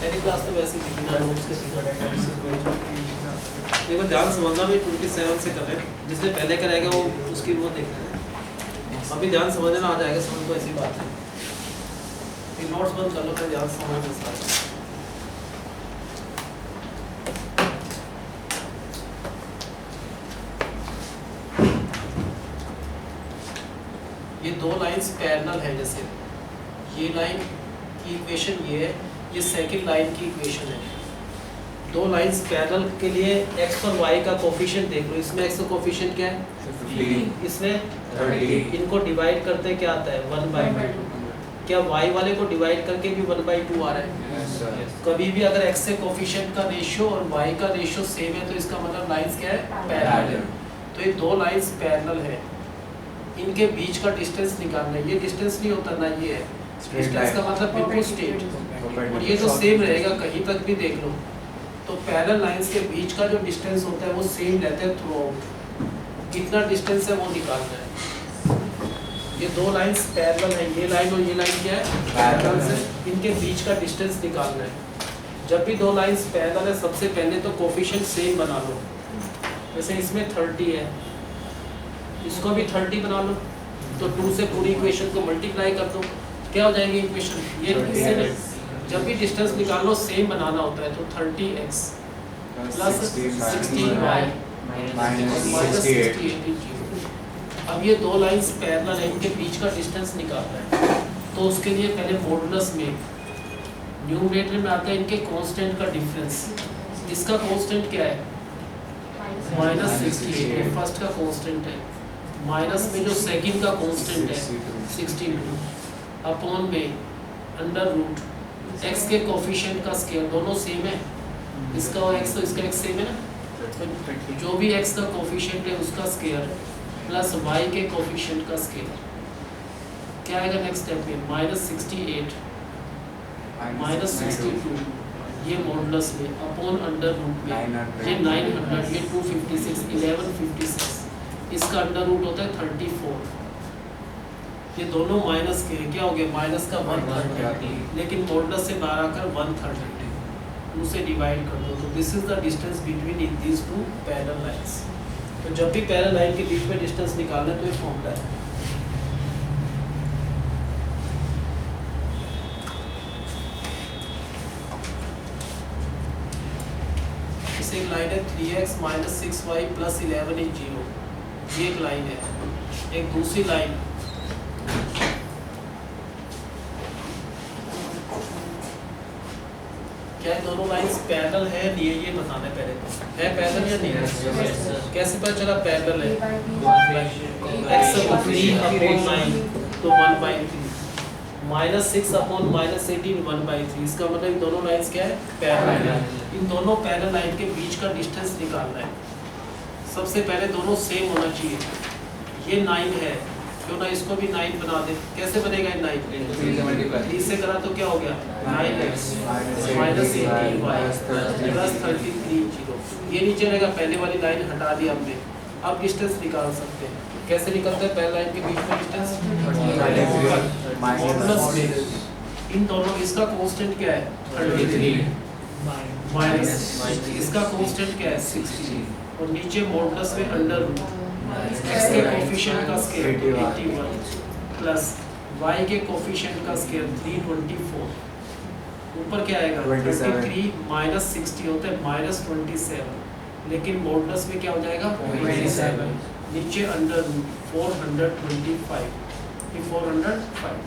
पहली क्लास तो वैसे देखो ध्यान समझना भी 27 से कर रहे हैं, जिसने पहले कराएगा वो उसकी वो देखना है। अभी ध्यान समझना आ जाएगा समझ को, ऐसी बात है। नोट्स बंद कर लो फिर ध्यान समझना सारा। ये दो लाइंस पैरेलल है, जैसे ये लाइन की इक्वेशन ये है, ये सेकंड लाइन की इक्वेशन है। दो लाइंस पैरेलल के लिए x और y का कोफिशिएंट देख लो। इसमें x का कोफिशिएंट क्या है 15, इसमें 30। इनको डिवाइड करते क्या आता है 1/2। क्या y वाले को डिवाइड करके भी 1/2 आ रहा है? कभी भी अगर x से कोफिशिएंट का रेशियो और y का रेशियो सेम है तो इसका मतलब लाइंस क्या है पैरेलल। तो ये दो लाइंस पैरेलल है, इनके बीच का डिस्टेंस निकालना है। ये डिस्टेंस नहीं होता ना, ये है डिस्टेंस का मतलब बिल्कुल स्ट्रेट, और ये तो सेम रहेगा कहीं तक भी देख लो। तो पैरेलल लाइंस के बीच का जो डिस्टेंस होता है वो सेम रहता है थ्रू आउट। कितना डिस्टेंस है वो निकालना है। ये दो लाइंस पैरेलल है, ये लाइन और ये लाइन क्या है पैरेलल से, इनके बीच का डिस्टेंस निकालना है। जब भी दो लाइंस पैरेलल है सबसे पहले तो कोफिशिएंट सेम बना लो। जैसे इसमें 30 है, इसको भी 30 बना लो, तो 2 से पूरी इक्वेशन को मल्टीप्लाई कर दो, क्या हो जाएगी इक्वेशन ये। जब भी डिस्टेंस निकालो सेम बनाना होता है। तो 30x प्लस 16y माइनस 68। अब ये दो लाइंस पैरेलल है, इनके बीच का डिस्टेंस निकालना है। तो उसके लिए पहले मॉडुलस में न्यूमरेटर में आता है इनके कांस्टेंट का डिफरेंस। इसका कांस्टेंट क्या है -68, फर्स्ट का कांस्टेंट है। माइनस में जो सेकंड का कांस्टेंट है 62 अपॉन में अंडर रूट x के कोफिशिएंट का स्क्वायर, दोनों सेम है। इसका और x तो इसका x सेम है ना, तो जो भी x का कोफिशिएंट है उसका स्क्वायर प्लस y के कोफिशिएंट का स्क्वायर क्या आएगा नेक्स्ट स्टेप में -68 -62 ये मॉडुलस में अपॉन अंडर रूट में ये 900 ये 256 1156 इसका अंडर रूट होता है 34। ये दोनों माइनस के क्या हो गया माइनस का 130, लेकिन मॉडुलस से बाहर आकर 130 उसे डिवाइड कर दो। तो this is the distance between in these two parallel lines. तो जब भी पैरेलल लाइन के बीच में डिस्टेंस निकालना है तो ये फॉर्मूला है। इसे एक लाइन है 3x - 6y + 11 is 0, ये एक लाइन है। एक दूसरी लाइन क्या है, दोनों लाइंस पैरेलल है नहीं है ये बताना है पहले। है पैरेलल या नहीं है? कैसे पता चला पैरेलल है? x अपॉन 3 अपॉन 9 तो 1/3 -6 अपॉन -18 1/3। इसका मतलब इन दोनों लाइंस क्या है पैरेलल है। इन दोनों पैरेलल लाइन के बीच का डिस्टेंस निकालना है। सबसे पहले दोनों सेम होना चाहिए। ये 9 है, क्यों ना इसको भी 9 बना दे। कैसे बनेगा 9? 3 से करा तो क्या हो गया 9x -18y + 33 0। ये नीचे रहेगा, पहले वाली लाइन हटा दी हमने। अब डिस्टेंस निकाल सकते हैं। कैसे निकलता है पहले लाइन के बीच में डिस्टेंस? मॉडुलस में इन दोनों, इसका कांस्टेंट क्या है 33 माइनस इसका कांस्टेंट क्या है 60 और नीचे मॉडुलस में अंडर रूट x के कोफिशिएंट का स्क्वायर 81 प्लस y के कोफिशिएंट का स्क्वायर 324। ऊपर क्या आएगा 23 माइनस 60 होता है -27, लेकिन मॉडुलस में क्या हो जाएगा 27। नीचे अंडर रूट 425 ये 405।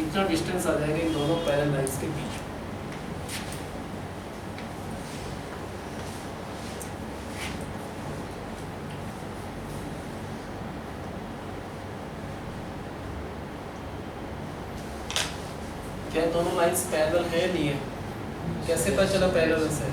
इतना डिस्टेंस आ जाएगा इन दोनों पैरेलल लाइंस के बीच। क्या दोनों लाइंस पैरेलल है नहीं है? कैसे पता चला पैरेलल से?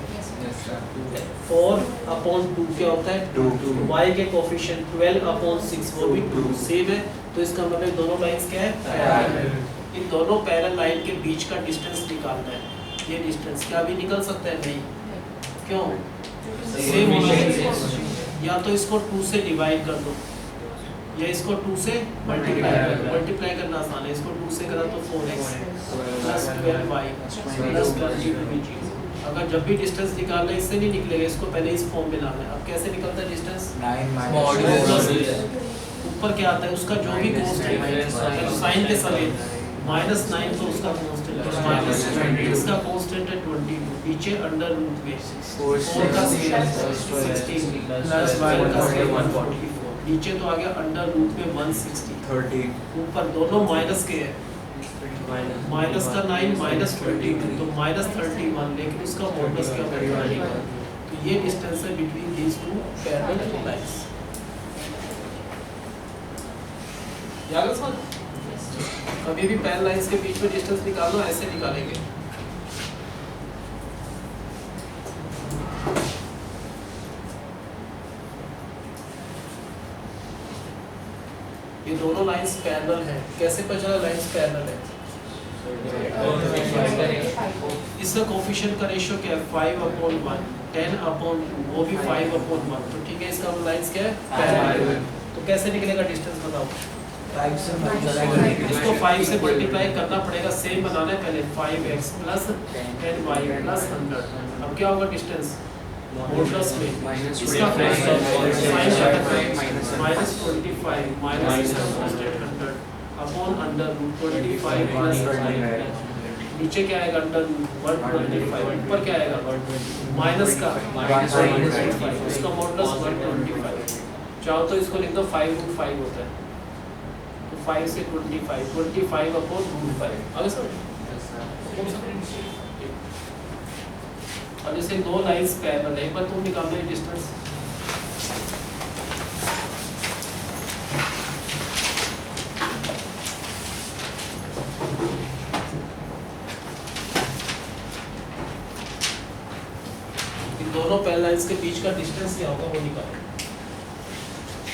4/2 क्या होता है 2। y के कोफिशिएंट 12/6 वो भी 2 सेम है। तो इसका मतलब दोनों लाइंस क्या है पैरेलल। इन दोनों पैरेलल लाइन के बीच का डिस्टेंस निकालना है। ये डिस्टेंस क्या भी निकल सकता है? नहीं। क्यों? सेम होना चाहिए। या तो इसको 2 से डिवाइड कर दो, या इसको 2 से मल्टीप्लाई करना आसान है, इसको 2 से करा तो 4x प्लस 12y प्लस 22 अगर जब भी डिस्टेंस निकालना है इससे नहीं निकलेगा, इसको पहले इस फॉर्म में लाना है। अब कैसे निकलता है डिस्टेंस? 9 ऊपर क्या आता है उसका जो भी कांस्टेंट है साइन के समेत -9 तो उसका कांस्टेंट है माइनस 20, इसका कांस्टेंट है 22, नीचे अंडर रूट में 4 का स्क्वायर 16 प्लस 4 का स्क्वायर 144, नीचे तो आ गया अंडर रूट में 160 30, ऊपर दोनों माइनस के है, माइनस का 9 माइनस 22 तो माइनस 31, लेकिन उसका मॉडुलस क्या होगा? तो ये डिस्टेंस है between these two parallel lines. याद है सर? कभी भी पैरेलल लाइंस के बीच में डिस्टेंस निकालना ऐसे निकालेंगे। ये दोनों लाइंस पैरेलल हैं। कैसे पता चला लाइंस पैरेलल है? इसका कोफिशिएंट का रेशियो क्या है? 5/1 10/2, वो भी 5/1, तो ठीक है इसका लाइंस क्या है? पैरेलल। तो कैसे निकलेगा डिस्टेंस बताओ? 5 से मल्टीप्लाई, इसको 5 से मल्टीप्लाई करना पड़ेगा, सेम बनाना है पहले 5x प्लस 10y प्लस 100। अब क्या होगा डिस्टेंस? मॉडुलस में इसका -25 minus 100 upon under root 25 plus 5, नीचे क्या आएगा? अंडर रूट 125, ऊपर क्या आएगा? माइनस का -125, उसका मॉडुलस 125। चाहो तो इसको लिख दो 5√5 होता है, तो 5 से 25 अपॉन रूट 5 आगे सर। और जैसे दो लाइंस पैरेलल है, एक बार तुम निकालो ये डिस्टेंस। इन दोनों पैरेलल लाइंस के बीच का डिस्टेंस क्या होगा वो निकालो।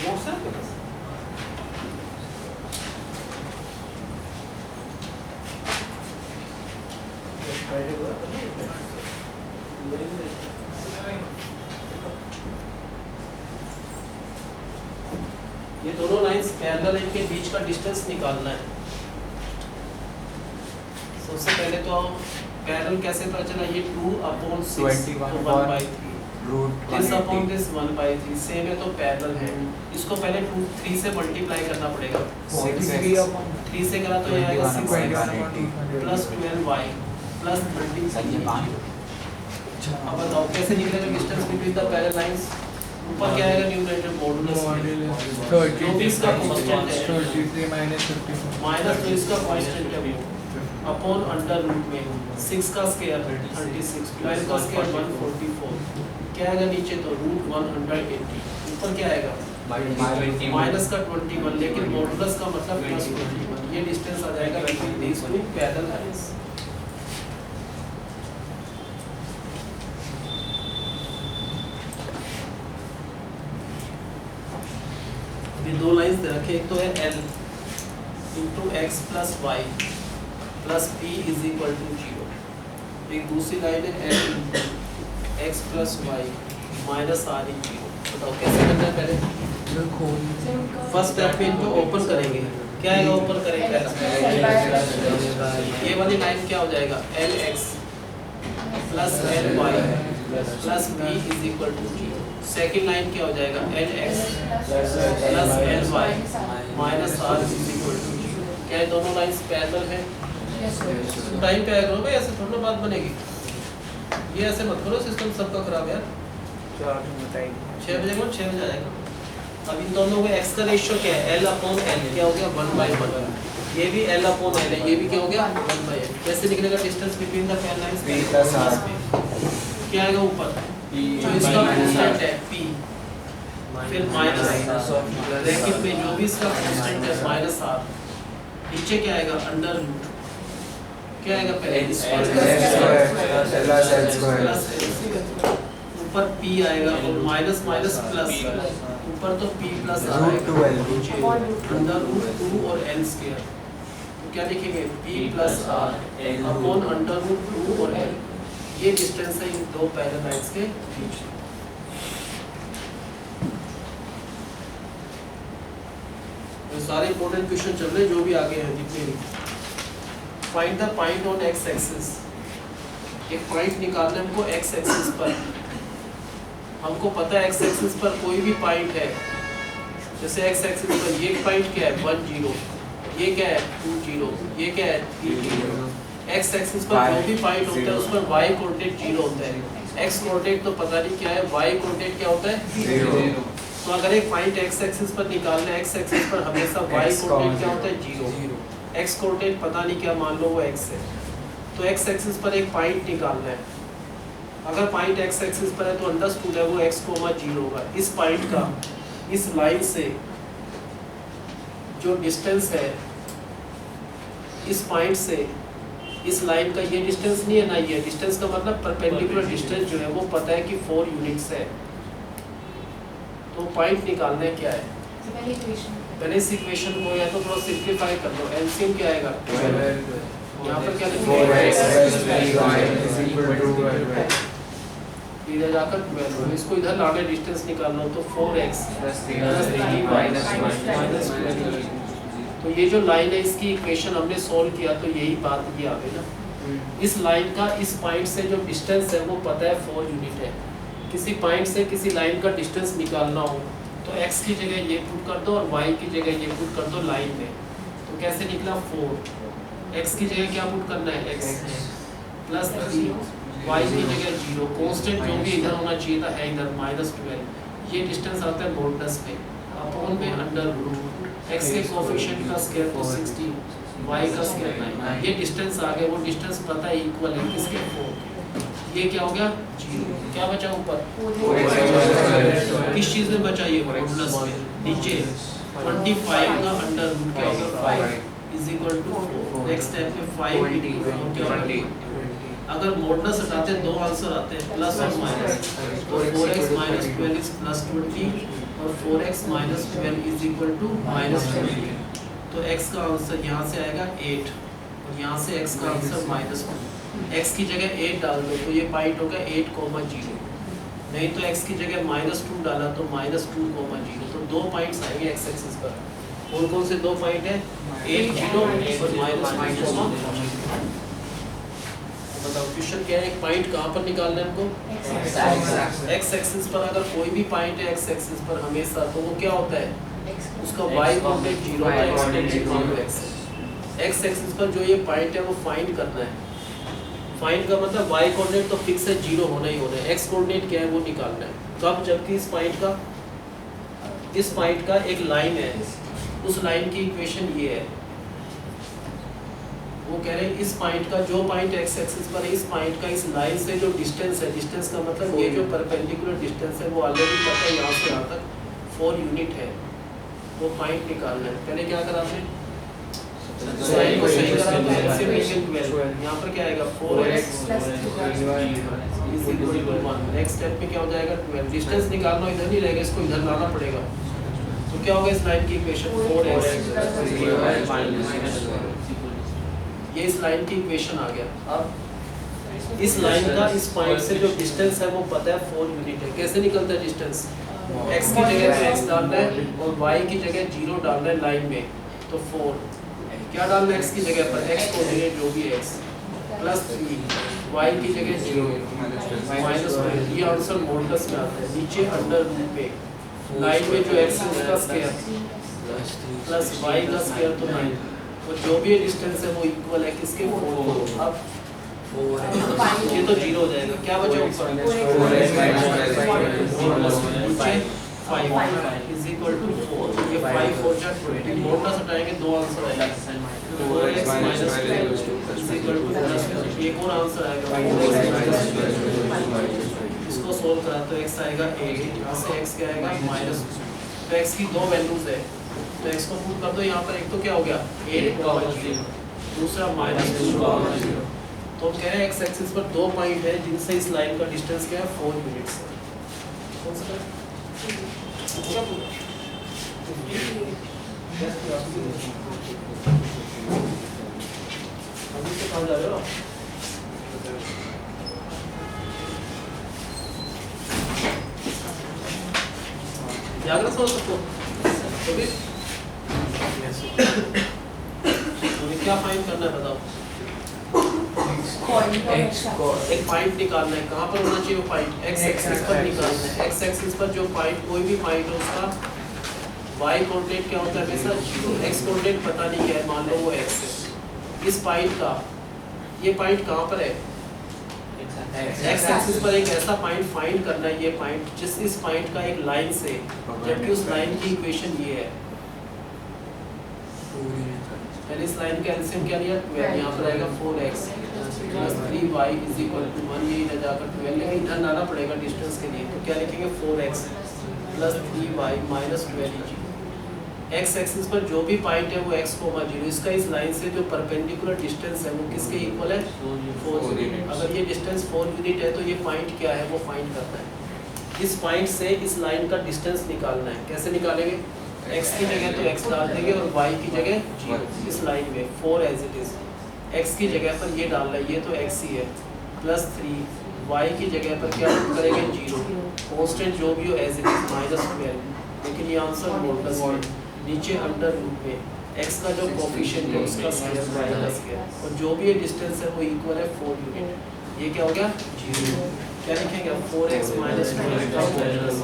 नोट्स है आपके पास? ये दोनों लाइंस पैरेलल है, इनके बीच का डिस्टेंस निकालना है। सबसे पहले तो पैरेलल कैसे पता चला? ये 2/6 तो 1/3 दिस अपॉन दिस 1/3 सेम है तो पैरेलल है। इसको पहले 3 से मल्टीप्लाई करना पड़ेगा, 3 से करा तो ये आएगा 6x प्लस 12y प्लस 30। अब बताओ कैसे निकलेगा distance between the parallel lines? ऊपर क्या आएगा? न्यूमरेटर मॉडुलस 30 का कांस्टेंट है 33 माइनस 54 माइनस तो इसका कांस्टेंट है वो अपॉन अंडर रूट में 6 का स्क्वायर 36 12 का स्क्वायर 144, क्या आएगा नीचे? तो रूट 180, ऊपर क्या आएगा? माइनस का 21, लेकिन मॉडुलस का मतलब प्लस 21। ये डिस्टेंस आ जाएगा between these two parallel lines. ये दो लाइंस दे रखे, एक तो है L into X plus Y plus P is equal to 0, एक दूसरी लाइन है L into X plus Y minus R in 0। बताओ कैसे करना है? पहले फर्स्ट स्टेप में इनको ओपन करेंगे, क्या आएगा? ओपन करेंगे ये वाली लाइन क्या हो जाएगा? L X plus L Y plus B is equal to 0। Second line क्या हो जाएगा? L X plus L Y minus R is equal to 0। क्या ये दोनों लाइंस पैरेलल हैं? टाइम पे आया करो भाई, ऐसे थोड़ा बात बनेगी। ये ऐसे मत करो, सिस्टम सबका खराब है यार। 6 बजे को 6 बजे आएगा। अब इन दोनों का x का रेशियो क्या है? L अपॉन L क्या हो गया? 1/1। ये भी L अपॉन L है, ये भी क्या हो गया? 1/L। कैसे निकलेगा distance between the parallel lines? p plus r क्या आएगा ऊपर? जो इसका कांस्टेंट है p, फिर माइनस ब्रैकेट में जो भी इसका कांस्टेंट है माइनस r, नीचे क्या आएगा? अंडर रूट क्या आएगा? पहले स्क्वायर ऊपर p आएगा और माइनस माइनस प्लस, ऊपर तो p प्लस आएगा नीचे अंडर रूट 2 और l स्क्वायर, तो क्या लिखेंगे? p plus r upon under root 2 और l। ये डिस्टेंस है इन दो पैरेलल लाइंस के बीच। ये सारे इंपॉर्टेंट क्वेश्चन चल रहे हैं जो भी आगे हैं जितने भी। Find the point on x axis, एक पॉइंट निकालना है हमको एक्स एक्सिस पर। हमको पता है एक्स एक्सिस पर कोई भी पॉइंट है, जैसे एक्स एक्सिस पर ये पॉइंट क्या है 1 0, ये क्या है 2 0, ये क्या है 3 0। एक्स एक्सिस पर जो भी पॉइंट होता है उस पर वाई कोऑर्डिनेट 0 होता है। एक्स कोऑर्डिनेट तो पता नहीं क्या है, वाई कोऑर्डिनेट क्या होता है 0। तो अगर एक पॉइंट एक्स एक्सिस पर निकालना है, एक्स एक्सिस पर हमेशा वाई कोऑर्डिनेट क्या होता है 0। एक्स कोऑर्डिनेट पता नहीं क्या, मान लो वो एक्स है, तो एक्स एक्सिस पर एक पॉइंट निकालना है। अगर पॉइंट एक्स एक्सिस पर है तो अंडरस्टूड है वो x, 0 होगा। इस पॉइंट का इस लाइन से जो डिस्टेंस है, इस पॉइंट से इस लाइन का ये डिस्टेंस नहीं है ना, ये डिस्टेंस का मतलब परपेंडिकुलर डिस्टेंस जो है वो पता है कि 4 यूनिट्स है। तो पॉइंट निकालना है क्या है, पहले इस इक्वेशन को या तो थोड़ा सिंपलीफाई कर दो। एलसीएम क्या आएगा 12, यहाँ पर क्या लिखेंगे इधर जाकर 12, इसको इधर लाने डिस्टेंस निकालना हो तो 4x माइनस 12। तो ये जो लाइन है इसकी इक्वेशन हमने सॉल्व किया तो यही बात ये आ गई ना। इस लाइन का इस पॉइंट से जो डिस्टेंस है वो पता है 4 यूनिट है। किसी पॉइंट से किसी लाइन का डिस्टेंस निकालना हो तो x की जगह ये पुट कर दो और y की जगह ये पुट कर दो लाइन में। तो कैसे निकला 4, x की जगह क्या पुट करना है x प्लस 3, y की जगह 0, कांस्टेंट जो भी इधर होना चाहिए था है इधर -12। ये डिस्टेंस आता है मॉडुलस में अपॉन में अंडर रूट x के कोएफिशिएंट का स्क्वायर तो 16, y का स्क्वायर 9। ये डिस्टेंस आ गया, वो डिस्टेंस पता है इक्वल है किसके 4। ये क्या हो गया 0, क्या बचा ऊपर किस चीज में बचा, ये मॉडुलस में। नीचे 25 का अंडर रूट क्या होगा 5 is equal to 4। Next step में 5 क्या होगा, अगर मॉडुलस हटाते हैं दो आंसर आते हैं प्लस और माइनस। तो 4x माइनस 12 इज प्लस 20 और 4x minus 12 is equal to minus 20। तो x का आंसर यहाँ से आएगा 8 और यहाँ से x का आंसर -2। x की जगह 8 डाल दो तो ये पॉइंट होगा 8,0। नहीं तो x की जगह -2 डाला तो -2,0। तो दो पॉइंट्स आएंगे x एक्सिस पर। कौन कौन से दो पॉइंट है 8 0 और -2,0। बताओ क्वेश्चन क्या है, एक पॉइंट कहाँ पर निकालना है हमको x एक्सिस पर। अगर कोई भी पॉइंट है x एक्सिस पर हमेशा तो वो क्या होता है उसका y कोऑर्डिनेट 0 होता है। x एक्सिस पर जो ये पॉइंट है वो फाइंड करना है। फाइंड का मतलब y कोऑर्डिनेट तो फिक्स है 0 होना ही होना है, x कोऑर्डिनेट क्या है वो निकालना है। कब, जबकि इस पॉइंट का एक लाइन है, उस लाइन की इक्वेशन ये है। वो कह रहे हैं इस पॉइंट का जो पॉइंट x एक्सिस पर है, इस पॉइंट का इस लाइन से जो डिस्टेंस है, डिस्टेंस का मतलब ये जो परपेंडिकुलर डिस्टेंस है वो ऑलरेडी पता है यहाँ से यहाँ तक 4 यूनिट है। वो पॉइंट निकालना है। पहले क्या करा आपने साइन को सही करा तो एलसीएम इक्वल 12। यहाँ पर क्या आएगा 4x is equal to 1। Next step में क्या हो जाएगा 12। डिस्टेंस निकालना इधर नहीं रहेगा, इसको इधर लाना पड़ेगा। तो क्या होगा इस लाइन की इक्वेशन 4x। ये इस लाइन की इक्वेशन आ गया। अब इस लाइन का इस पॉइंट से जो डिस्टेंस है वो पता है 4 यूनिट है। कैसे निकलता है डिस्टेंस, x की जगह पे x डालना है और y की जगह 0 डालना है लाइन में। तो 4 क्या डालना है x की जगह पर, x कोऑर्डिनेट जो भी है x प्लस 3, y की जगह 0 माइनस 1। ये आंसर मॉडुलस में आता है। नीचे अंडर रूट पे लाइन में जो x है उसका स्क्वायर प्लस y का स्क्वायर तो 9। और जो भी डिस्टेंस है वो इक्वल है किसके 4। अब ये तो 0 हो जाएगा, क्या बचा ऊपर 5 इज इक्वल टू 4। ये 5 4 जा 20। मॉडुलस हटाएंगे दो आंसर आएगा 4x minus 12 is equal two plus. एक और आंसर आएगा 4x। इसको सोल्व करा तो x आएगा 8, यहाँ से x क्या आएगा -2। तो x की दो वैल्यूज है तो x को पुट कर दो यहाँ पर। एक तो क्या हो गया 8,0, दूसरा -2,0। तो हम कह रहे हैं x एक्सिस पर दो पॉइंट है जिनसे इस लाइन का डिस्टेंस क्या है 4 यूनिट्स है। कौन सा अभी से कहाँ जा रहे हो? जागरूक हो सबको। हमें क्या फाइंड करना है बताओ? एक पॉइंट निकालना है, कहाँ पर होना चाहिए वो पॉइंट? एक्स एक्सिस पर निकालना है। एक्स एक्सिस पर जो पॉइंट, कोई भी पॉइंट हो उसका वाई कोऑर्डिनेट क्या होता है हमेशा 0, एक्स कोऑर्डिनेट पता नहीं क्या है, मान लो वो एक्स है। इस पॉइंट का ये पॉइंट कहाँ पर है? एक्स एक्सिस पर एक ऐसा पॉइंट फाइंड करना है, ये पॉइंट जिस इस पॉइंट का एक लाइन से, जबकि उस लाइन की इक्वेशन ये है। पहले इस लाइन का एलसीएम क्या लिया? 12, यहाँ पर आएगा 4x plus 3y is equal to 1, ये इधर जाकर 12, लेकिन इधर लाना पड़ेगा डिस्टेंस के लिए, तो क्या लिखेंगे 4x plus 3y minus 12 x axis पर जो भी पॉइंट है वो x, 0, इसका इस लाइन से जो परपेंडिकुलर डिस्टेंस है वो किसके इक्वल है? 4 यूनिट। अगर ये डिस्टेंस 4 यूनिट है तो ये पॉइंट क्या है वो फाइंड करना है। इस पॉइंट से इस लाइन का डिस्टेंस निकालना है। कैसे निकालेंगे? x की जगह तो x डाल देंगे और y की जगह 0 इस लाइन में 4 एज इट इज। x की जगह पर ये डालना है, ये तो x ही है, प्लस 3, y की जगह पर क्या करेंगे 0, कांस्टेंट जो भी हो एज इट इज माइनस 12, लेकिन ये आंसर मॉडुलस में नीचे अंडर रूट में x का जो कोफिशिएंट है उसका स्क्वायर y का स्क्वायर, और जो भी ये डिस्टेंस है वो इक्वल है 4 यूनिट। ये क्या हो गया 0। क्या लिखेंगे 4x माइनस 12 का मॉडुलस,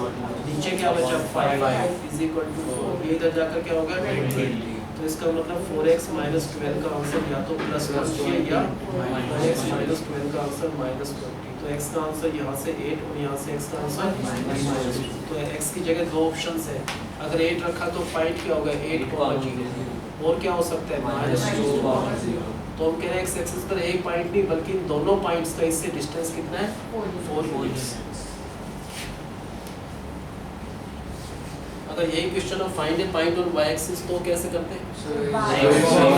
नीचे क्या बचा 5 इज इक्वल टू 4, ये इधर जाकर क्या हो गया 20। तो इसका मतलब 4x माइनस 12 का आंसर या तो प्लस 1 है या 4x माइनस 12 का आंसर माइनस 20। तो x का आंसर यहाँ से 8 और यहाँ से x का आंसर माइनस 2। तो x की जगह दो ऑप्शंस है, अगर 8 रखा तो पॉइंट क्या होगा 8,0, और क्या हो सकता है -2। तो हम कह रहे हैं एक्स एक्सिस पर एक पॉइंट नहीं बल्कि इन दोनों पॉइंट्स का इससे डिस्टेंस कितना है 4 यूनिट्स। अगर यही question of find a point on Y axis तो कैसे करते हैं?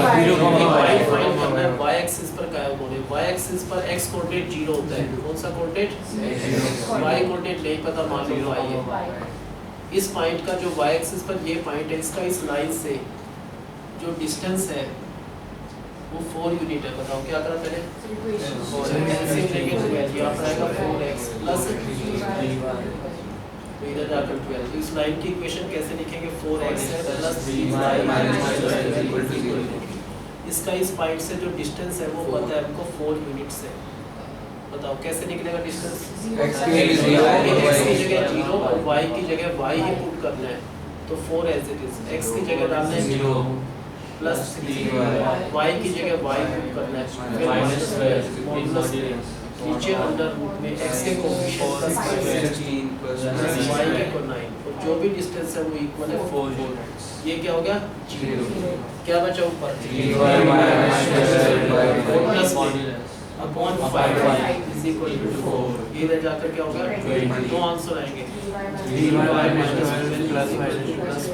फाइंड करना है वाई एक्सिस पर क्या है, वाई एक्सिस पर एक्स कोऑर्डिनेट 0 होता है, कौन सा कोऑर्डिनेट? वाई कोऑर्डिनेट नहीं पता, मान लो वाई है। इस पॉइंट का जो वाई एक्सिस पर ये पॉइंट है, इसका इस लाइन से जो डिस्टेंस है वो 4 यूनिट है। बताओ क्या करा पहले? यहाँ पर आएगा 4x प्लस इधर जाकर 12। तो इस लाइन की इक्वेशन कैसे लिखेंगे? 4x plus 3y minus 12। इसका इस पॉइंट से जो डिस्टेंस है वो पता है हमको 4 यूनिट से। बताओ कैसे निकलेगा डिस्टेंस? x की जगह 0 और y की जगह y ही पुट करना है, तो 4 एज इट इज। x की जगह डालना है 0 प्लस 3, y की जगह y पुट करना है माइनस 12 नीचे अंडर रूट में x के कोएफिशिएंट का स्क्वायर 16 प्लस y के को 9, और जो भी डिस्टेंस है वो इक्वल है 4। ये क्या हो गया 0। क्या बचा ऊपर 3y plus upon 5 is equal to 4। ये इधर जाकर क्या होगा 20। दो आंसर आएंगे 3y माइनस 12 प्लस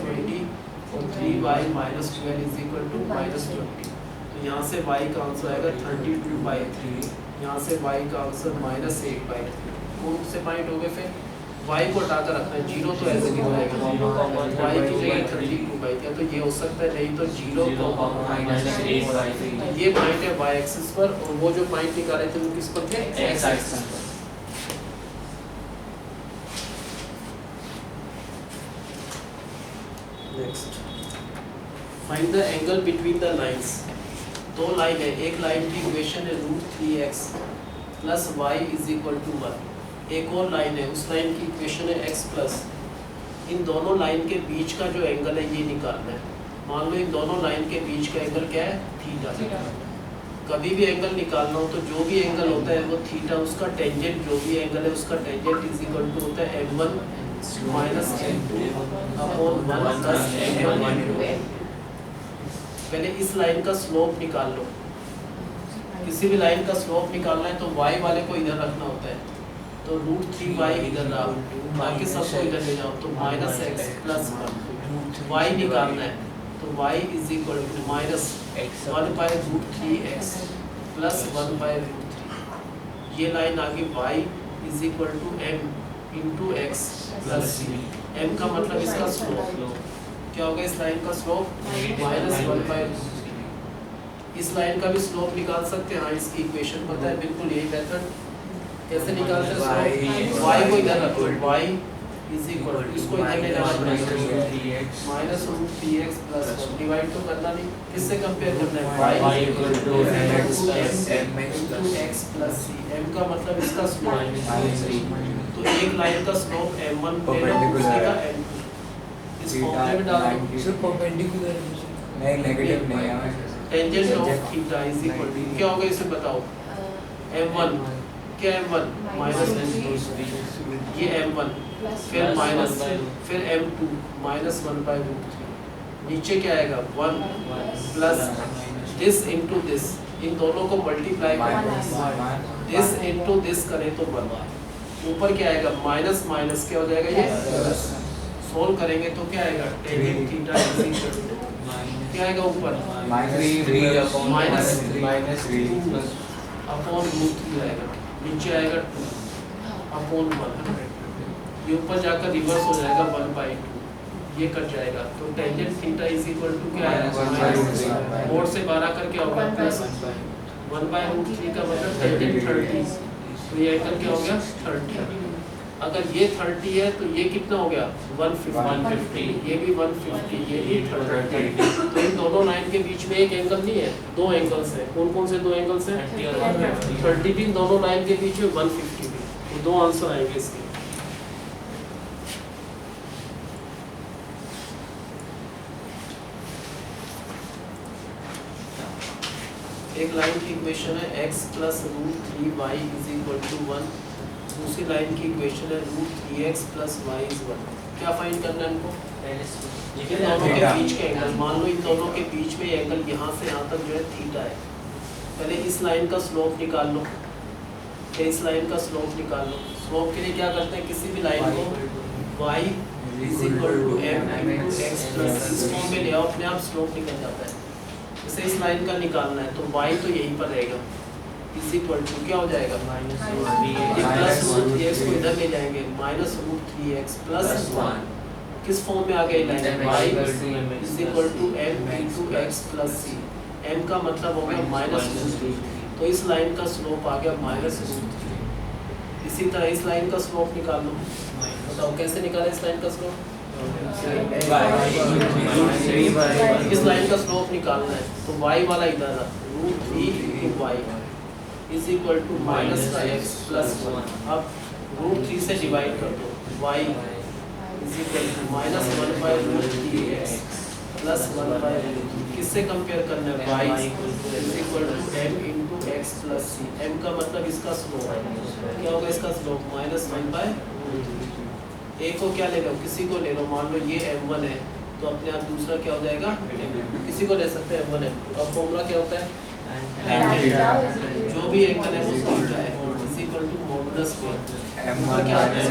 20 और 3y minus 12 is equal to minus 20। तो यहाँ से y का आंसर आएगा 32/3, यहाँ से y का आंसर -8/3। कौन से पॉइंट हो गए? फिर y को हटाकर रखना है, 0 तो ऐसे नहीं रहेगा, y की जगह 32/3, या तो ये हो सकता है, नहीं तो 0 -8/3। ये पॉइंट है y एक्सिस पर, और वो जो पॉइंट निकाले थे वो किस पर थे? x एक्सिस पर। Next, find the angle between the lines. दो लाइन है, एक लाइन की इक्वेशन है √3x plus y is equal to 1। एक और लाइन है, उस लाइन की इक्वेशन है x प्लस। इन दोनों लाइन के बीच का जो एंगल है ये निकालना है। मान लो इन दोनों लाइन के बीच का एंगल क्या है? थीटा। कभी भी एंगल निकालना हो तो जो भी एंगल होता है वो थीटा, उसका टेंजेंट जो भी एंगल है उसका टेंजेंट इज इक्वल टू होता है m1 minus m2 upon 1 plus m1। पहले इस लाइन का स्लोप निकाल लो। किसी भी लाइन का स्लोप निकालना है तो y वाले को इधर रखना होता है, तो √3y इधर रहा, बाकी सबको इधर ले जाओ, तो -x प्लस 1। y निकालना है तो y is equal to -1/√3x plus 1/√3। ये लाइन आ गई y is equal to m into x plus c। m का मतलब इसका स्लोप क्या होगा? इस लाइन का स्लोप -1/√3। इस लाइन का भी स्लोप निकाल सकते हैं। हाँ, इसकी इक्वेशन पता है, बिल्कुल यही मेथड। कैसे निकालते हैं स्लोप? y को इधर रखो, y इज इक्वल टू, इसको इधर ले जाना पड़ेगा minus root 3x plus 1, divide तो करना नहीं, किससे कंपेयर करना है y equal to mx plus c, m का मतलब इसका स्लोप, तो एक लाइन का स्लोप m1 ले लो, दूसरी का m2, इस फॉर्मूले में डाल दो, सर परपेंडिकुलर नहीं नेगेटिव नहीं है tangent of theta is equal to क्या होगा इसे बताओ, m1 क्या m1 माइनस ये m1 फिर माइनस फिर m2 माइनस 1/√3, नीचे क्या आएगा 1 प्लस दिस इनटू दिस, इन दोनों को मल्टीप्लाई करो, दिस इनटू दिस करें तो 1, ऊपर क्या आएगा माइनस माइनस क्या हो जाएगा ये, सोल्व करेंगे तो क्या आएगा tangent theta is equal to क्या आएगा ऊपर माइनस अपॉन √3 आएगा, नीचे आएगा 2 अपॉन 1, ये ऊपर जाकर रिवर्स हो जाएगा 1/2, ये कट जाएगा, तो tangent theta is equal to क्या आएगा बोर्ड से 12 करके होगा प्लस 1/√3 का मतलब टेंजेंट 30, तो ये एंगल क्या हो गया 30, अगर ये 30 है तो ये कितना हो गया 150, ये भी 150, ये भी 30, तो इन दोनों लाइन के बीच में एक एंगल नहीं है, दो एंगल्स हैं, कौन कौन से दो एंगल्स हैं 30 भी दोनों लाइन के बीच में 150 भी, तो दो आंसर आएंगे इसके। एक लाइन की इक्वेशन है x plus √3y is equal to 1, दूसरी लाइन की इक्वेशन है √3x प्लस y इज 1, क्या फाइंड करना है इनको, इन दोनों के बीच के एंगल, मान लो इन दोनों के बीच में एंगल यहाँ से यहाँ तक जो है थीटा है, पहले इस लाइन का स्लोप निकाल लो, इस लाइन का स्लोप निकाल लो, स्लोप के लिए क्या करते हैं किसी भी लाइन को y is equal to m into x plus, इस फॉर्म में ले आओ, अपने आप स्लोप निकल जाता है, जैसे इस लाइन का निकालना है तो y तो यहीं पर रहेगा इज इक्वल टू क्या हो जाएगा प्लस √3x को इधर ले जाएंगे माइनस √3x प्लस 1, किस फॉर्म में आ गई line y is equal to m into x plus c, m का मतलब हो गया माइनस √3, तो इस लाइन का स्लोप आ गया माइनस √3, इसी तरह इस लाइन का स्लोप निकाल लो, बताओ कैसे निकाले इस लाइन का स्लोप, इस लाइन का स्लोप निकालना है तो y वाला इधर √3 into y is equal to minus का x प्लस 1, अब √3 से डिवाइड कर दो, y is equal to minus 1/√3x plus 1/√3, किससे कंपेयर करना है y is equal to m into x plus c, m का मतलब इसका स्लोप है, क्या होगा इसका स्लोप माइनस 1/√3, एक को क्या ले लो किसी को ले लो, मान लो ये m1 है तो अपने आप दूसरा क्या हो जाएगा किसी को ले सकते हैं m1 है, और फॉर्मूला क्या होता है जो भी एंगल है वो थीटा है is equal to modulus m1 क्या होता है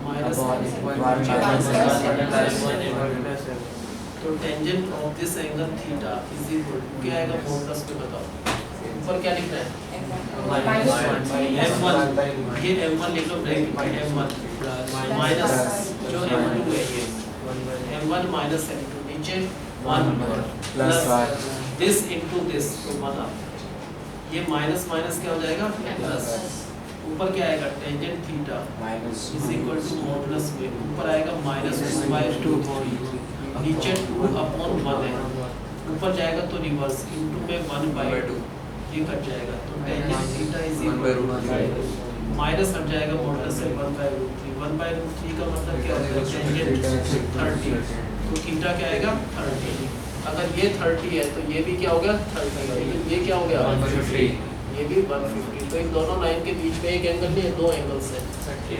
माइनस, तो tangent of this angle theta is equal to क्या आएगा मॉडुलस में, बताओ ऊपर क्या लिखना है m1, ये m1 लिख लो ब्रैकेट में m1 माइनस जो m2 है ये m1 माइनस m2, नीचे 1 प्लस दिस इनटू दिस, तो मतलब ये माइनस माइनस क्या हो जाएगा प्लस, ऊपर क्या आएगा tangent theta is equal to modulus में, ऊपर आएगा माइनस 2/2, नीचे 2 अपॉन 1 है, ऊपर जाएगा तो रिवर्स इनटू में 1/2, ये कट जाएगा, तो tangent theta is equal to minus हट जाएगा मॉडुलस से 1/√3, 1/√3 का मतलब क्या होगा टेंजेंट 30, तो थीटा क्या आएगा 30, अगर ये 30 है तो ये भी क्या हो गया 30, लेकिन ये क्या हो गया 150, ये भी 150, तो इन दोनों लाइन के बीच में एक एंगल नहीं है, दो एंगल्स हैं,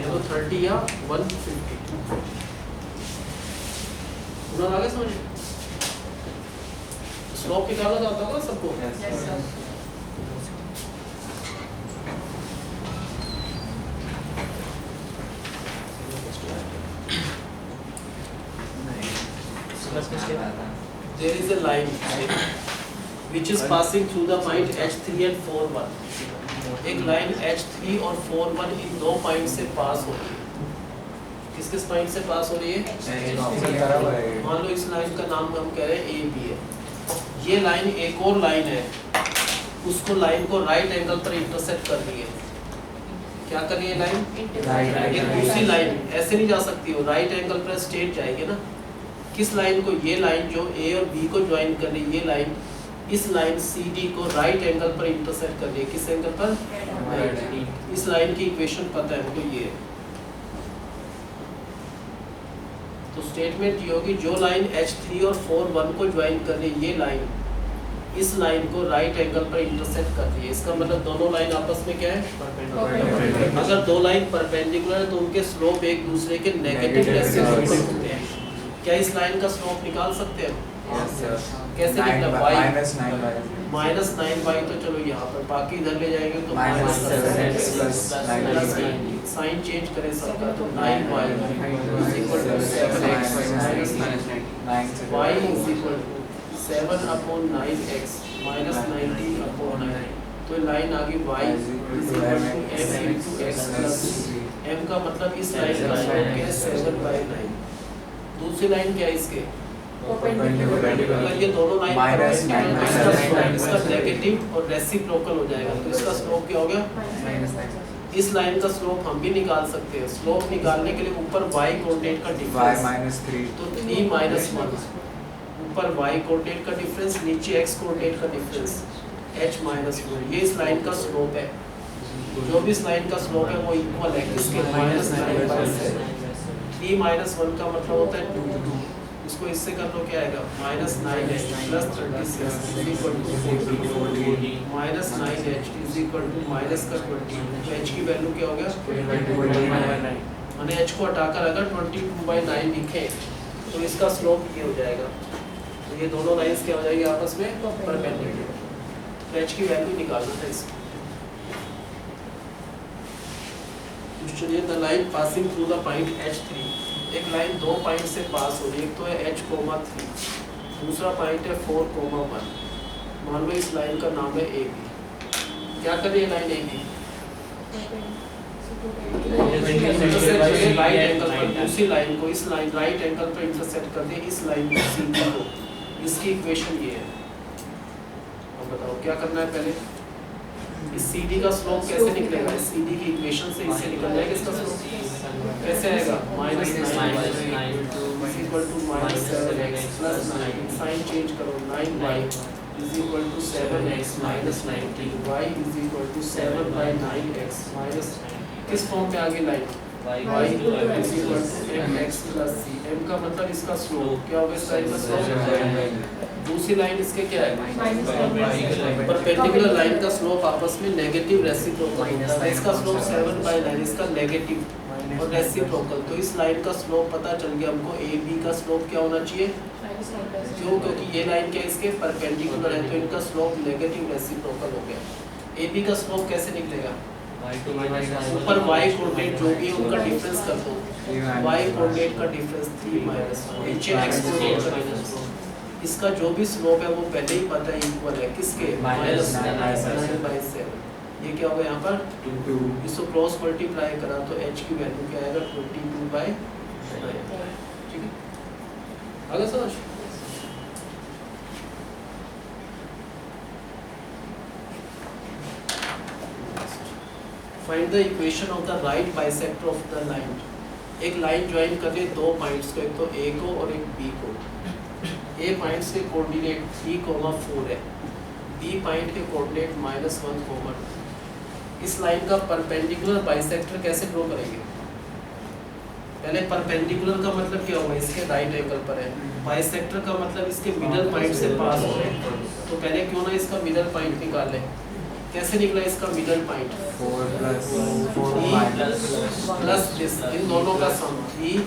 तो 30 या 150, उन्होंने आगे समझ स्लोप निकाला जाता होगा सबको, there is a line which is passing through the point H3 and 4,1, एक लाइन H3 और 4,1 इन दो पॉइंट से पास हो रही है, किस किस पॉइंट से पास हो रही है, मान लो इस लाइन का नाम हम कह रहे हैं ए बी है, ये लाइन एक और लाइन है, उसको लाइन को राइट एंगल पर इंटरसेक्ट कर रही है, क्या कर रही है लाइन? Right ये दूसरी लाइन ऐसे नहीं जा सकती हो, राइट एंगल पर स्ट्रेट जाएगी ना। किस लाइन को? ये लाइन जो ए और बी को ज्वाइन कर रही है, ये लाइन इस लाइन सी डी को राइट एंगल पर इंटरसेक्ट कर रही है। किस एंगल पर? राइट। इस लाइन की इक्वेशन पता है हमको, ये तो स्टेटमेंट ये होगी, जो लाइन H3 और 4 1 को ज्वाइन कर रही है, ये लाइन इस लाइन को राइट एंगल पर इंटरसेक्ट कर रही है। इसका मतलब दोनों लाइन आपस में क्या है? अगर दो लाइन परपेंडिकुलर है तो उनके स्लोप एक दूसरे के नेगेटिव रेसिप्रोकल होते हैं। क्या इस लाइन का स्लोप निकाल सकते हैं? कैसे निकला? y -9y तो चलो यहाँ पर, बाकी इधर ले जाएंगे तो -7x प्लस साइन चेंज करें सबका, तो 9y is equal to 7x minus 9 y is equal to 7/9x minus 19/9। तो लाइन आ गई y is equal to m into x plus m का मतलब इस लाइन का स्लोप क्या है? 7/9। दूसरी लाइन क्या है इसके? अगर ये दोनों लाइन इसका नेगेटिव और रेसिप्रोकल हो जाएगा, तो इसका स्लोप क्या हो गया? इस लाइन का स्लोप हम भी निकाल सकते हैं। स्लोप निकालने के लिए ऊपर y कोऑर्डिनेट का डिफरेंस तो 3 - 1, ऊपर y कोऑर्डिनेट का डिफरेंस, नीचे x कोऑर्डिनेट का डिफरेंस h - 1। ये इस लाइन का स्लोप है। जो भी इस लाइन का स्लोप है वो इक्वल है किसके? -9/7। 3 - 1 का मतलब होता है 2। इसको इससे कर लो, क्या आएगा? -9h plus 36 is equal to 40 minus 9h is equal to minus का 20। तो h की वैल्यू क्या हो गया? 22/9। मैंने h को हटाकर अगर 22/9 लिखे तो इसका स्लोप ये हो जाएगा। तो ये दोनों लाइंस क्या हो जाएगी आपस में? परपेंडिकुलर। तो h की वैल्यू निकालना था इसको। चलिए, the line passing through the point H3, एक लाइन दो पॉइंट से पास हो रही है। एक तो है H,3, दूसरा पॉइंट है 4,1। मान लो इस लाइन का नाम है AB। क्या कर रही है लाइन AB? राइट एंगल पर दूसरी लाइन को इस लाइन राइट एंगल पर इंटरसेक्ट कर दे, इस लाइन को CD को। इसकी इक्वेशन ये है। अब बताओ क्या करना है? पहले इस CD का स्लोप कैसे निकलेगा? इस CD की इक्वेशन से इससे निकल जाएगा इसका स्लोप। कैसे आएगा? -9y is equal to -7x plus 9। Sign change करो, 9y is equal to 7x minus 19। y is equal to 7/9x minus. किस फॉर्म में आ गई line? y is equal to mx plus c। m का मतलब इसका स्लोप क्या होगा? इस लाइन का स्लोप। दूसरी लाइन इसके क्या है? परपेंडिकुलर लाइन का स्लोप आपस में नेगेटिव रेसिप्रोकल होता है। इसका स्लोप 7/9, इसका नेगेटिव और रेसिप्रोकल। तो इस लाइन का स्लोप पता चल गया हमको। AB का स्लोप क्या होना चाहिए? क्यों? क्योंकि ये लाइन क्या इसके परपेंडिकुलर है, तो इनका स्लोप नेगेटिव रेसिप्रोकल हो गया। AB का स्लोप कैसे निकलेगा? ऊपर y कोऑर्डिनेट जो भी है उनका डिफरेंस कर दो। y कोऑर्डिनेट का डिफरेंस 3 - 1, नीचे x कोऑर्डिनेट का डिफरेंस। इसका जो भी स्लोप है वो पहले ही पता है, इक्वल है किसके? -9/7। ये क्या होगा यहाँ पर? 2। इसको क्रॉस मल्टीप्लाई करा तो h की वैल्यू क्या आएगा? 22/9। ठीक है, आगे समझ। Find the equation of the right bisector of the line. एक लाइन ज्वाइन कर रही है दो पॉइंट्स को, एक तो A को और एक B को। A पॉइंट्स के कोऑर्डिनेट 3,4 है, B पॉइंट के कोऑर्डिनेट -1,2। इस लाइन का परपेंडिकुलर बाइसेक्टर कैसे ड्रॉ करेंगे? पहले परपेंडिकुलर का मतलब क्या होगा? इसके राइट एंगल पर है। बाइसेक्टर का मतलब इसके मिडल पॉइंट से पास हो रहे हैं। तो पहले क्यों ना इसका मिडल पॉइंट निकाल लें। कैसे निकला इसका मिडल पॉइंट? 4 प्लस दिस, इन दोनों का सम 3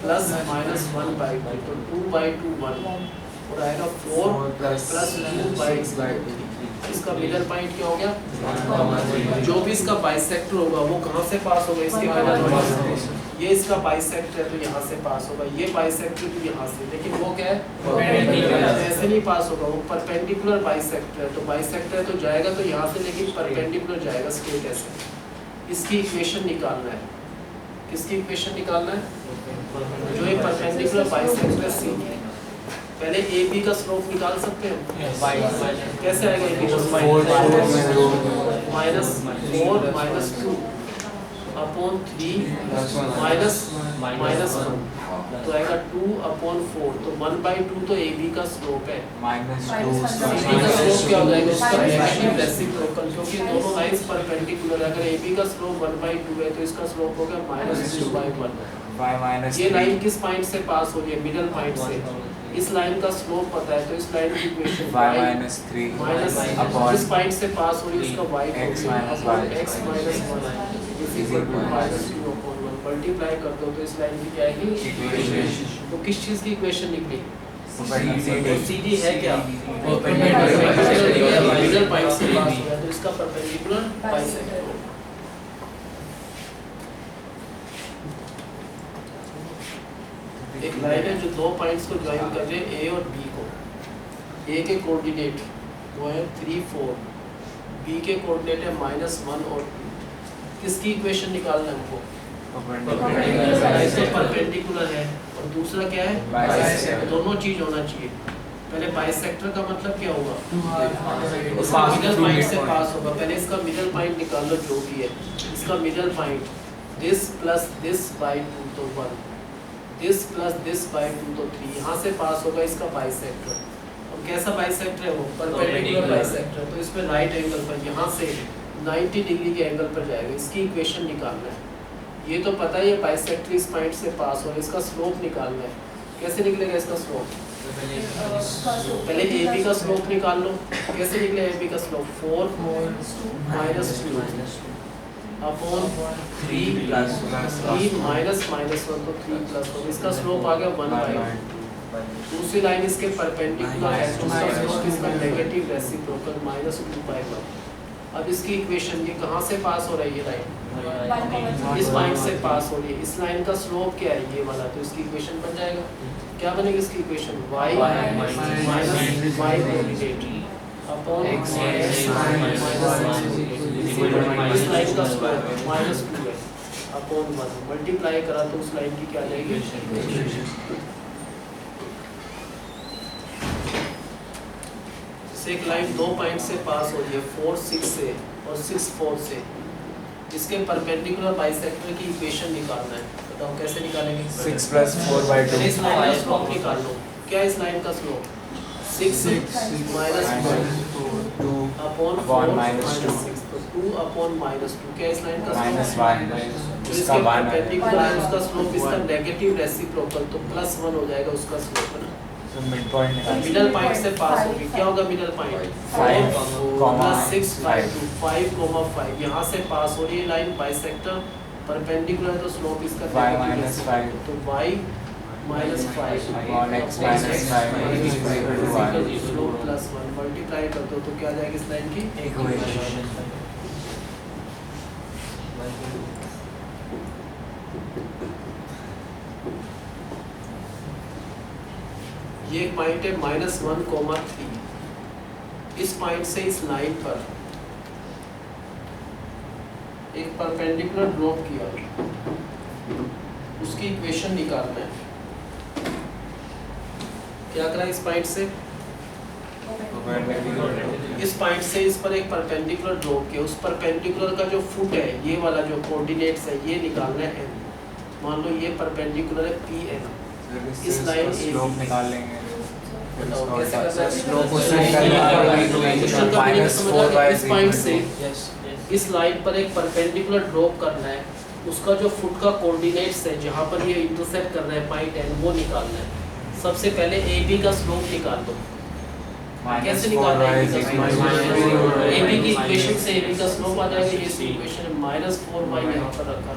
प्लस -1/2, तो 2/2 1 और आएगा 4 प्लस 2/2। इसका मिडल पॉइंट क्या हो गया? जो भी इसका बाइसेक्टर होगा वो कहाँ से पास होगा? इसके मिडल पॉइंट से। ये इसका बाइसेक्टर है तो यहाँ से पास होगा, ये बाइसेक्टर भी यहाँ से, लेकिन वो क्या है? ऐसे नहीं पास होगा, वो परपेंडिकुलर बाइसेक्टर है। तो बाइसेक्टर तो जाएगा तो यहाँ से, लेकिन परपेंडिकुलर जाएगा स्ट्रेट ऐसे। इसकी इक्वेशन निकालना है। किसकी इक्वेशन निकालना है? जो ये परपेंडिकुलर बाइसेक्टर सी। पहले AB का स्लोप निकाल सकते हैं। कैसे आएगा AB का slope? -4 - 2। Upon 3 Plus one. Minus 1 तो आएगा 2/4 तो 1/2 तो ए बी का स्लोप है। -2 AB का स्लोप क्या हो जाएगा उसका नेगेटिव रेसिप्रोकल क्योंकि दोनों लाइंस परपेंडिकुलर है। अगर AB का स्लोप 1/2 है तो इसका स्लोप होगा -2/1। y ये लाइन किस पॉइंट से पास हो रही है? मिडल पॉइंट से। इस लाइन का स्लोप पता है तो इस लाइन की इक्वेशन y -3 माइनस अपॉन जिस पॉइंट से पास हो रही है उसका y x x minus y x minus 1 is equal to -2/1 multiply कर दो तो इस लाइन की क्या आएगी इक्वेशन तो किस चीज की इक्वेशन निकली? CD CD है क्या? Perpendicular. मिडल पॉइंट से पास हो गया तो इसका परपेंडिकुलर बाइसेक्टर हो। एक लाइन है जो दो पॉइंट्स को ज्वाइन कर रहे हैं A और B को। A के कोऑर्डिनेट वो है 3 4, B के कोऑर्डिनेट है -1 और 2। किसकी इक्वेशन निकालना है हमको? परपेंडिकुलर है और दूसरा क्या है? बाइसेक्टर। दोनों चीज होना चाहिए। पहले बाइसेक्टर का मतलब क्या होगा? Pass मिडल through पॉइंट से midpoint. पास होगा। पहले इसका मिडल पॉइंट निकाल लो जो भी है। इसका middle point this plus this by 2 तो 1, दिस प्लस दिस बाय 2 तो 3। यहाँ से पास होगा इसका बाइसेक्टर। अब कैसा बाइसेक्टर है वो? Perpendicular bisector. तो इसमें राइट एंगल पर यहाँ से 90 डिग्री के एंगल पर जाएगा। इसकी इक्वेशन निकालना है। ये तो पता ही है बाइसेक्टर इस पॉइंट से पास हो रहा है। इसका स्लोप निकालना है। कैसे निकलेगा इसका स्लोप? पहले AB का स्लोप निकाल लो। कैसे निकलेगा AB का स्लोप? 4 -2 अपॉन 3 -1 तो 3 +1 इसका स्लोप आ गया 1/2। दूसरी लाइन इसके परपेंडिकुलर है तो उसका स्लोप इसका नेगेटिव रेसिप्रोकल -2/1। अब इसकी इक्वेशन ये कहाँ से पास हो रही है ये लाइन? इस पॉइंट से पास हो रही है। इस लाइन का स्लोप क्या है? ये वाला। तो इसकी इक्वेशन बन जाएगा क्या बनेगी इसकी equation? y minus y coordinate upon x इस लाइन का स्लोप -2 है अपॉन 1 मल्टीप्लाई करा तो उस लाइन की क्या आ जाएगी? जैसे एक लाइन दो पॉइंट से पास हो रही है 4 6 से और 6 4 से। इसके परपेंडिकुलर बाइसेक्टर की इक्वेशन निकालना है। बताओ कैसे निकालेंगे? 6 + 4/2 इस लाइन का स्लोप निकाल लो। क्या इस लाइन का स्लोप? 6 2 अपॉन 4 -6 तो 2 अपॉन -2 क्या इस लाइन का स्लोप? -1 तो उसका इसके 1 है परपेंडिकुलर है उसका स्लोप इसका नेगेटिव रेसिप्रोकल तो +1 हो जाएगा उसका स्लोप है ना। तो मिड पॉइंट निकाल मिडल पॉइंट से पास होगी क्या होगा मिडल पॉइंट? 5, 5 5 यहाँ से पास हो रही है लाइन बाइसेक्टर परपेंडिकुलर है तो स्लोप इसका y negative - 5 तो y -5 upon x - 5 is equal to 1 slope +1 multiply कर दो तो क्या आ जाएगी इस लाइन की इक्वेशन। ये एक पॉइंट है -1, 3। इस पॉइंट से इस लाइन पर एक परपेंडिकुलर ड्रॉप किया उसकी इक्वेशन निकालना है। क्या करा इस पॉइंट से? इस पॉइंट से इस पर एक परपेंडिकुलर ड्रॉप किया। उस परपेंडिकुलर का जो फुट है ये वाला जो कोऑर्डिनेट्स है ये निकालना है n। मान लो ये परपेंडिकुलर है PN। इस लाइन स्लोप निकाल लेंगे बताओ कैसे करना है? स्लोप उससे निकालने इस पॉइंट से इस लाइन पर एक परपेंडिकुलर ड्रॉप करना है। उसका जो फुट का कोऑर्डिनेट्स है जहाँ पर ये इंटरसेक्ट कर रहा है पॉइंट n वो निकालना है। सबसे पहले AB का स्लोप निकाल दो। कैसे निकालना है? AB की इक्वेशन से AB का स्लोप आ जाएगा। ये इक्वेशन है -4y यहाँ पर रखा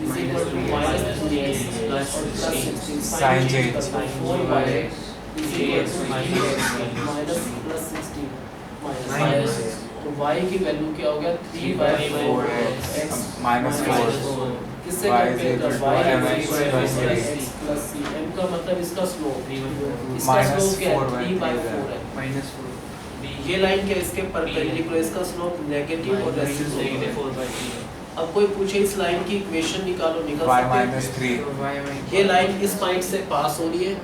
is equal to -3x plus 16 sign change 4y is equal to -16 तो y की वैल्यू क्या हो गया? 3/4x -4 किससे y कंपेयर कर? y = x plus c m का मतलब इसका स्लोप इसका स्लोप क्या है? 3/4 है। ये लाइन क्या इसके परपेंडिकुलर इसका स्लोप नेगेटिव और रेसिप्रोकल। अब कोई पूछे इस लाइन की इक्वेशन निकालो निकल y सकते हैं? -3 ये लाइन इस पॉइंट से पास हो रही है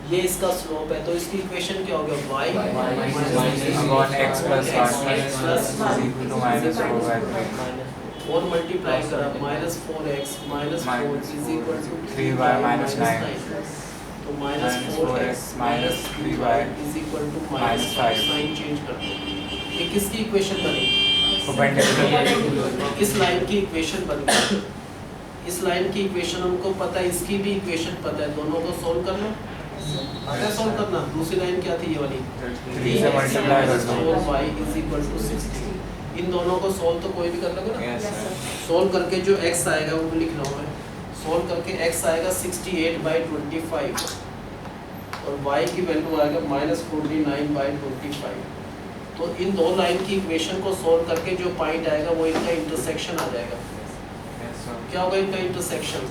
ये इसका स्लोप है तो इसकी इक्वेशन क्या हो गया? y upon x + 1 is equal to -4/3 और मल्टीप्लाई करा -4x -4 is equal to 3y minus 9. तो -4x minus 3y is equal to minus -5 5. Sign change कर दो। ये किसकी इक्वेशन बनी? परपेंडिकुलर इस लाइन की इक्वेशन बन गई। इस लाइन की इक्वेशन हमको पता है, इसकी भी इक्वेशन पता है, दोनों को सॉल्व कर लो। आता है सॉल्व करना? दूसरी लाइन क्या थी ये वाली? 3 से मल्टीप्लाई कर दो। 4y is equal to 16। इन दोनों को सॉल्व तो कोई भी कर लोगे ना? Yes, sir. सॉल्व करके जो x आएगा वो लिख लो मैं। सॉल्व करके x आएगा 68/25 और y की वैल्यू आएगा -49/25। तो इन दो लाइन की इक्वेशन को सॉल्व करके जो पॉइंट आएगा वो इनका इंटरसेक्शन आ जाएगा। Yes, sir. क्या होगा इनका इंटरसेक्शन?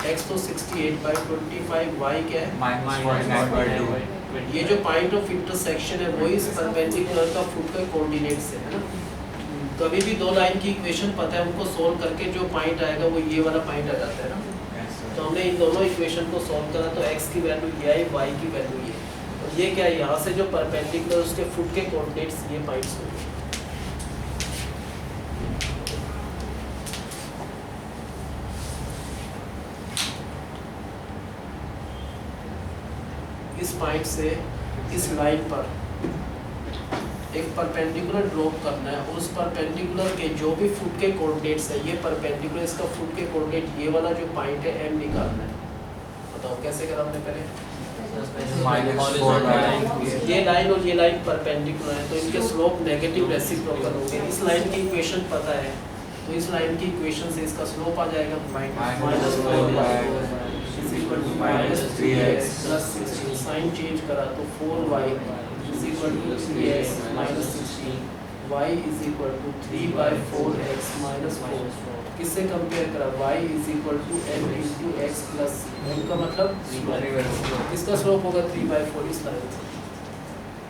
x तो 68/25, y क्या है? minus 49/2. ये जो पॉइंट ऑफ इंटरसेक्शन है वो इस परपेंडिकुलर का फुट के कोऑर्डिनेट से है ना। कभी भी दो लाइन की इक्वेशन पता है, उनको सॉल्व करके जो पॉइंट आएगा वो ये वाला पॉइंट आ जाता है ना। Yes, sir. तो हमने इन दोनों इक्वेशन को सॉल्व करा तो x की वैल्यू ये आई, y की वैल्यू ये, और ये क्या है, यहाँ से जो परपेंडिकुलर उसके फुट के कोऑर्डिनेट्स ये पॉइंट्स होंगे। इस पॉइंट से इस लाइन पर एक परपेंडिकुलर ड्रॉप करना है और उस परपेंडिकुलर के जो भी फुट के कोऑर्डिनेट्स है, ये परपेंडिकुलर इसका फुट के कोऑर्डिनेट ये वाला जो पॉइंट है m निकालना है। बताओ कैसे करा हमने पहले? -4y. ये लाइन और ये लाइन परपेंडिकुलर है तो इनके स्लोप नेगेटिव रेसिप्रोकल होंगे। इस लाइन की इक्वेशन पता है तो इस लाइन की इक्वेशन से इसका स्लोप आ जाएगा -4y is equal to -3x plus 16। Sign change करा तो 4y is equal to 3x minus 16, y is equal to 3/4x minus 4। किससे कंपेयर करा? y is equal to m into X plus c। m का मतलब इसका slope होगा 3/4 इस line से।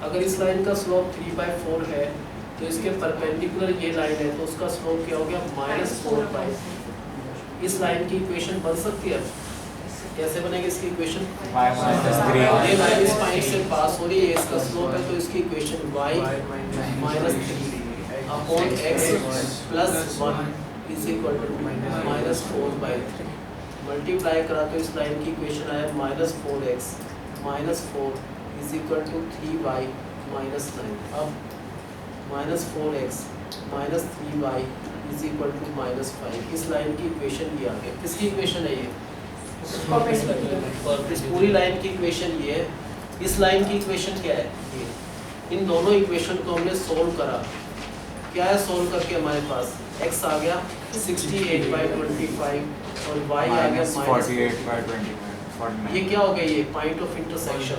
अगर इस लाइन का स्लोप 3/4 है तो इसके परपेंडिकुलर ये लाइन है तो उसका स्लोप क्या हो गया? -4 इस लाइन की इक्वेशन बन सकती है। कैसे बनेगी इसकी इक्वेशन? y minus 3. ये लाइन इस पॉइंट से पास हो रही है, इसका स्लोप है तो इसकी equation y -3 upon x plus 1 is equal to -4/3। Multiply करा तो इस लाइन की इक्वेशन आया -4x -4 is equal to 3y minus 9। अब -4x -3y is equal to -5। इस लाइन की इक्वेशन ये आ गई। किसकी इक्वेशन है ये? इस पूरी लाइन की इक्वेशन ये है। इस लाइन की इक्वेशन क्या है? इन दोनों इक्वेशन को हमने सोल्व करा। क्या है सोल्व करके हमारे पास? x आ गया 68/25 और y आ गया -48/25. ये क्या हो गया? ये पॉइंट ऑफ इंटरसेक्शन।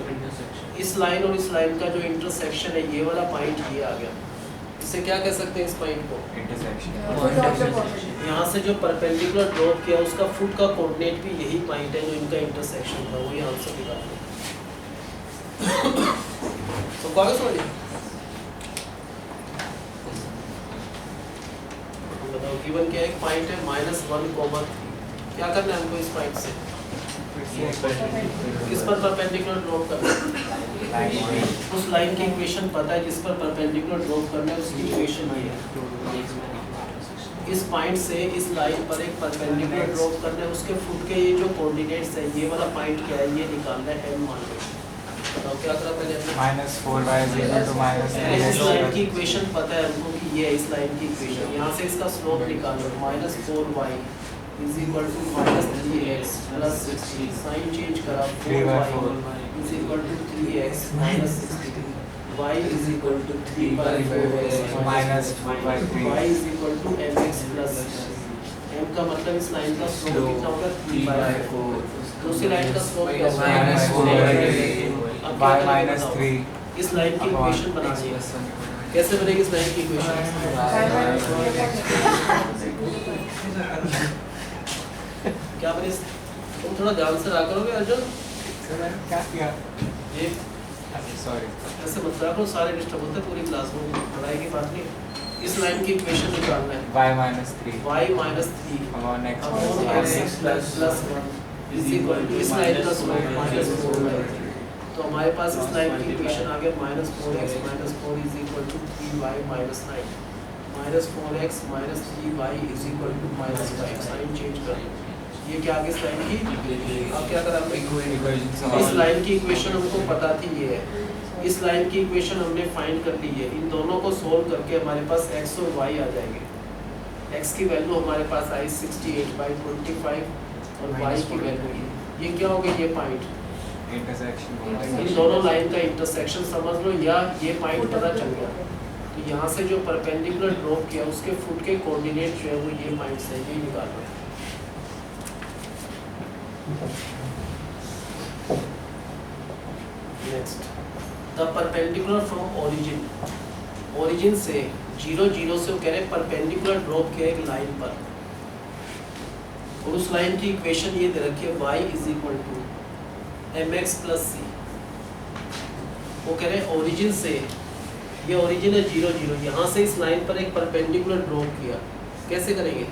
इस लाइन और इस लाइन का जो इंटरसेक्शन है ये वाला पॉइंट ये आ गया। इसे क्या कह सकते हैं इस पॉइंट को? Intersection. यहाँ से जो परपेंडिकुलर ड्रॉप किया उसका फुट का कोऑर्डिनेट भी यही पॉइंट है जो इनका इंटरसेक्शन था, वही आंसर निकाल दो। तो कागज समझिए। बताओ गिवन क्या एक पॉइंट है -1, क्या करना है हमको इस पॉइंट से? किस पर परपेंडिकुलर ड्रॉप करना है? उस लाइन की इक्वेशन पता है जिस पर परपेंडिकुलर ड्रॉप करना है, उसकी इक्वेशन ये है। इस पॉइंट से इस लाइन पर एक परपेंडिकुलर ड्रॉप करना है, उसके फुट के ये जो कोऑर्डिनेट्स है ये वाला पॉइंट क्या है ये निकालना है m मान लो। बताओ क्या करा पहले हमने? -4y is equal to इस लाइन की -3x. इक्वेशन पता है हमको कि ये है इस लाइन की इक्वेशन। यहाँ से इसका स्लोप निकालो -4y is equal to -3x plus 16। Sign change करा 4y is equal to 3x minus 16, y is equal to 3/4x minus 4/3. y is equal to mx plus m का मतलब इस लाइन का स्लोप कितना होगा? 3/4। दूसरी लाइन का स्लोप क्या होगा? -4 y -3. इस लाइन की इक्वेशन बनानी है। कैसे बनेगी इस लाइन की इक्वेशन? क्या बने? तुम थोड़ा ध्यान से रहा करोगे अर्जुन। क्या किया? ये सॉरी. ऐसे मत करा करो, सारे डिस्टर्ब होते हैं पूरी क्लास में, पढ़ाई की बात नहीं। इस लाइन की इक्वेशन निकालना है y -3 y -3 upon x upon plus x plus 1 is equal to इस लाइन का स्लोप -4/3। तो हमारे पास इस लाइन की इक्वेशन आ गया -4x -4 is equal to 3y -9। -4x - 3y is equal to -5 sign change करें। ये क्या आगे इस लाइन की अब क्या करा हमने इस लाइन की इक्वेशन हमको पता थी ये है, इस लाइन की इक्वेशन हमने फाइंड कर ली है। इन दोनों को सोल्व करके हमारे पास x और y आ जाएंगे। x की वैल्यू हमारे पास आई 68/25 और y की वैल्यू ये क्या हो गया, ये पॉइंट इंटरसेक्शन इन दोनों लाइन का इंटरसेक्शन समझ लो, या ये पॉइंट पता चल गया। तो यहाँ से जो परपेंडिकुलर ड्रॉप किया उसके फुट के कोऑर्डिनेट जो है वो ये पॉइंट से ये निकालना है। Next, the perpendicular from origin से 0 0 से वो कह रहे हैं परपेंडिकुलर ड्रॉप किया एक लाइन पर, और उस लाइन की इक्वेशन ये दे रखी है y is equal to mx plus c। वो कह रहे हैं ओरिजिन से, ये ओरिजिन है 0 0, यहाँ से इस लाइन पर एक परपेंडिकुलर ड्रॉप किया। कैसे करेंगे,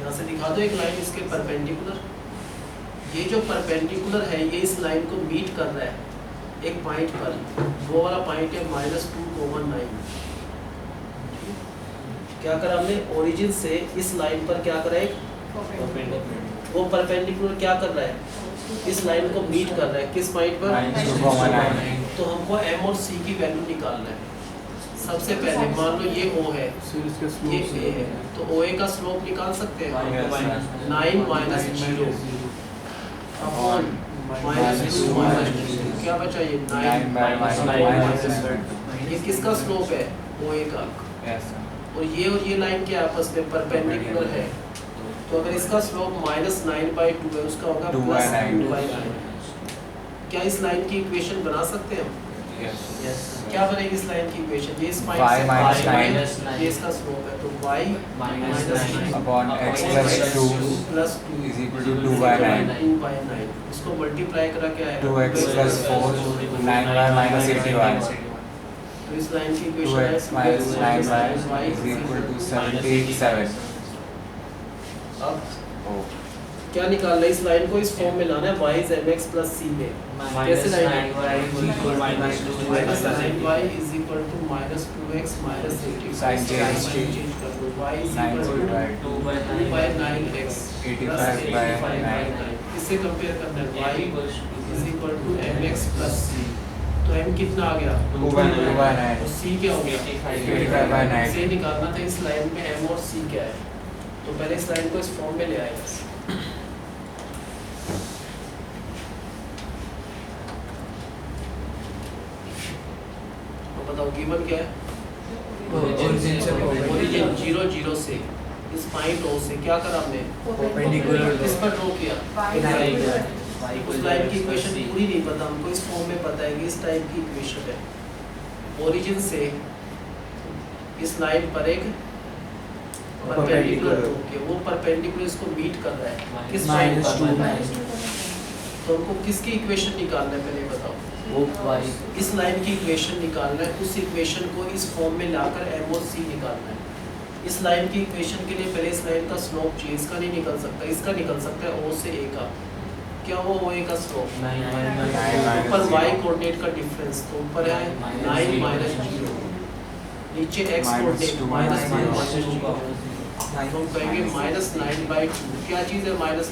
यहाँ से दिखा दो एक लाइन इसके परपेंडिकुलर। ये जो परपेंडिकुलर है ये इस लाइन को मीट कर रहा है एक पॉइंट पर, वो वाला पॉइंट है -2,9। क्या करा हमने, ओरिजिन से इस लाइन पर क्या करा, एक वो परपेंडिकुलर क्या कर रहा है, इस लाइन को मीट कर रहा है किस पॉइंट पर, -2,9। तो हमको m और c की वैल्यू निकालना है। सबसे पहले मान लो ये o है, ये a है, तो OA का स्लोप निकाल सकते हैं 9 - 0 अपॉन -2 क्या बचा, ये 9 ये किसका स्लोप है, OA का। और ये लाइन क्या आपस में परपेंडिकुलर है, तो अगर इसका स्लोप -9/2 है उसका होगा 2/9। क्या इस लाइन की इक्वेशन बना सकते हैं हम? क्या बनेगी इस लाइन की इक्वेशन, ये इस पॉइंट y से minus ये इसका स्लोप है, तो y - upon x plus 2 plus 2 is equal to 2/9। 2/9 इसको मल्टीप्लाई करा क्या है, 2x plus 4 9y minus 80y। तो इस लाइन की इक्वेशन है 2x minus 9y is equal to 77। अब Oh, क्या निकालना है, इस लाइन को इस फॉर्म में लाना है y is mx plus c में। कैसे लाइन है, -9y is equal to -2x minus 80। Sign change कर दो, y is 9 equal to 2/9x 85/9। इससे कंपेयर करना है, y is equal to mx plus c। तो m कितना आ गया, 2/9। और c क्या हो गया, 85/9। इसे निकालना था इस लाइन में m और c क्या है। तो पहले इस लाइन को इस फॉर्म में ले आएगा। तो बताओ गिवन क्या है, ओरिजिन 0 0 से इस पॉइंट O से क्या करा हमने, किस पर ड्रॉ किया, उस लाइन की इक्वेशन पूरी नहीं पता हमको, इस फॉर्म में पता है कि इस टाइप की इक्वेशन है। ओरिजिन से इस लाइन पर एक परपेंडिकुलर ड्रॉ किया, वो परपेंडिकुलर इसको मीट कर रहा है किस पॉइंट पर, तो हमको किसकी इक्वेशन निकालना है पहले बताओ, इस लाइन की इक्वेशन निकालना है। उस इक्वेशन को इस फॉर्म में लाकर m और c निकालना है। इस लाइन की इक्वेशन के लिए पहले इस लाइन का स्लोप चाहिए, इसका नहीं निकल सकता, इसका निकल सकता है O से A का। क्या वो OA का स्लोप, ऊपर y कोऑर्डिनेट का डिफरेंस, तो ऊपर है 9 - 0, नीचे x कोऑर्डिनेट -2 तो हम कहेंगे -9/2। क्या चीज़ है -9/2, इस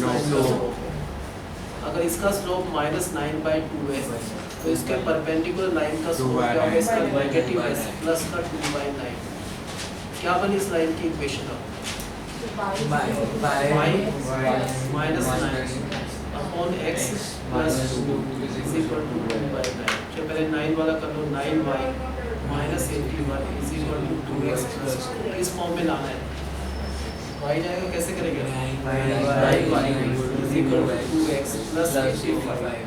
लाइन का स्लोप है। अगर इसका स्लोप -9/2 है तो इसके परपेंडिकुलर लाइन का स्लोप क्या होगा, इसका नेगेटिव है प्लस का 2/9। क्या बनी इस लाइन की इक्वेशन, अब y -9 upon x plus 2 is equal to 2/9। चलो पहले 9 वाला कर लो, 9y minus 80y is equal to 2x plus 2। इस फॉर्म में लाना है, y जाएगा कैसे करेंगे, 9y is equal to 2x plus 85,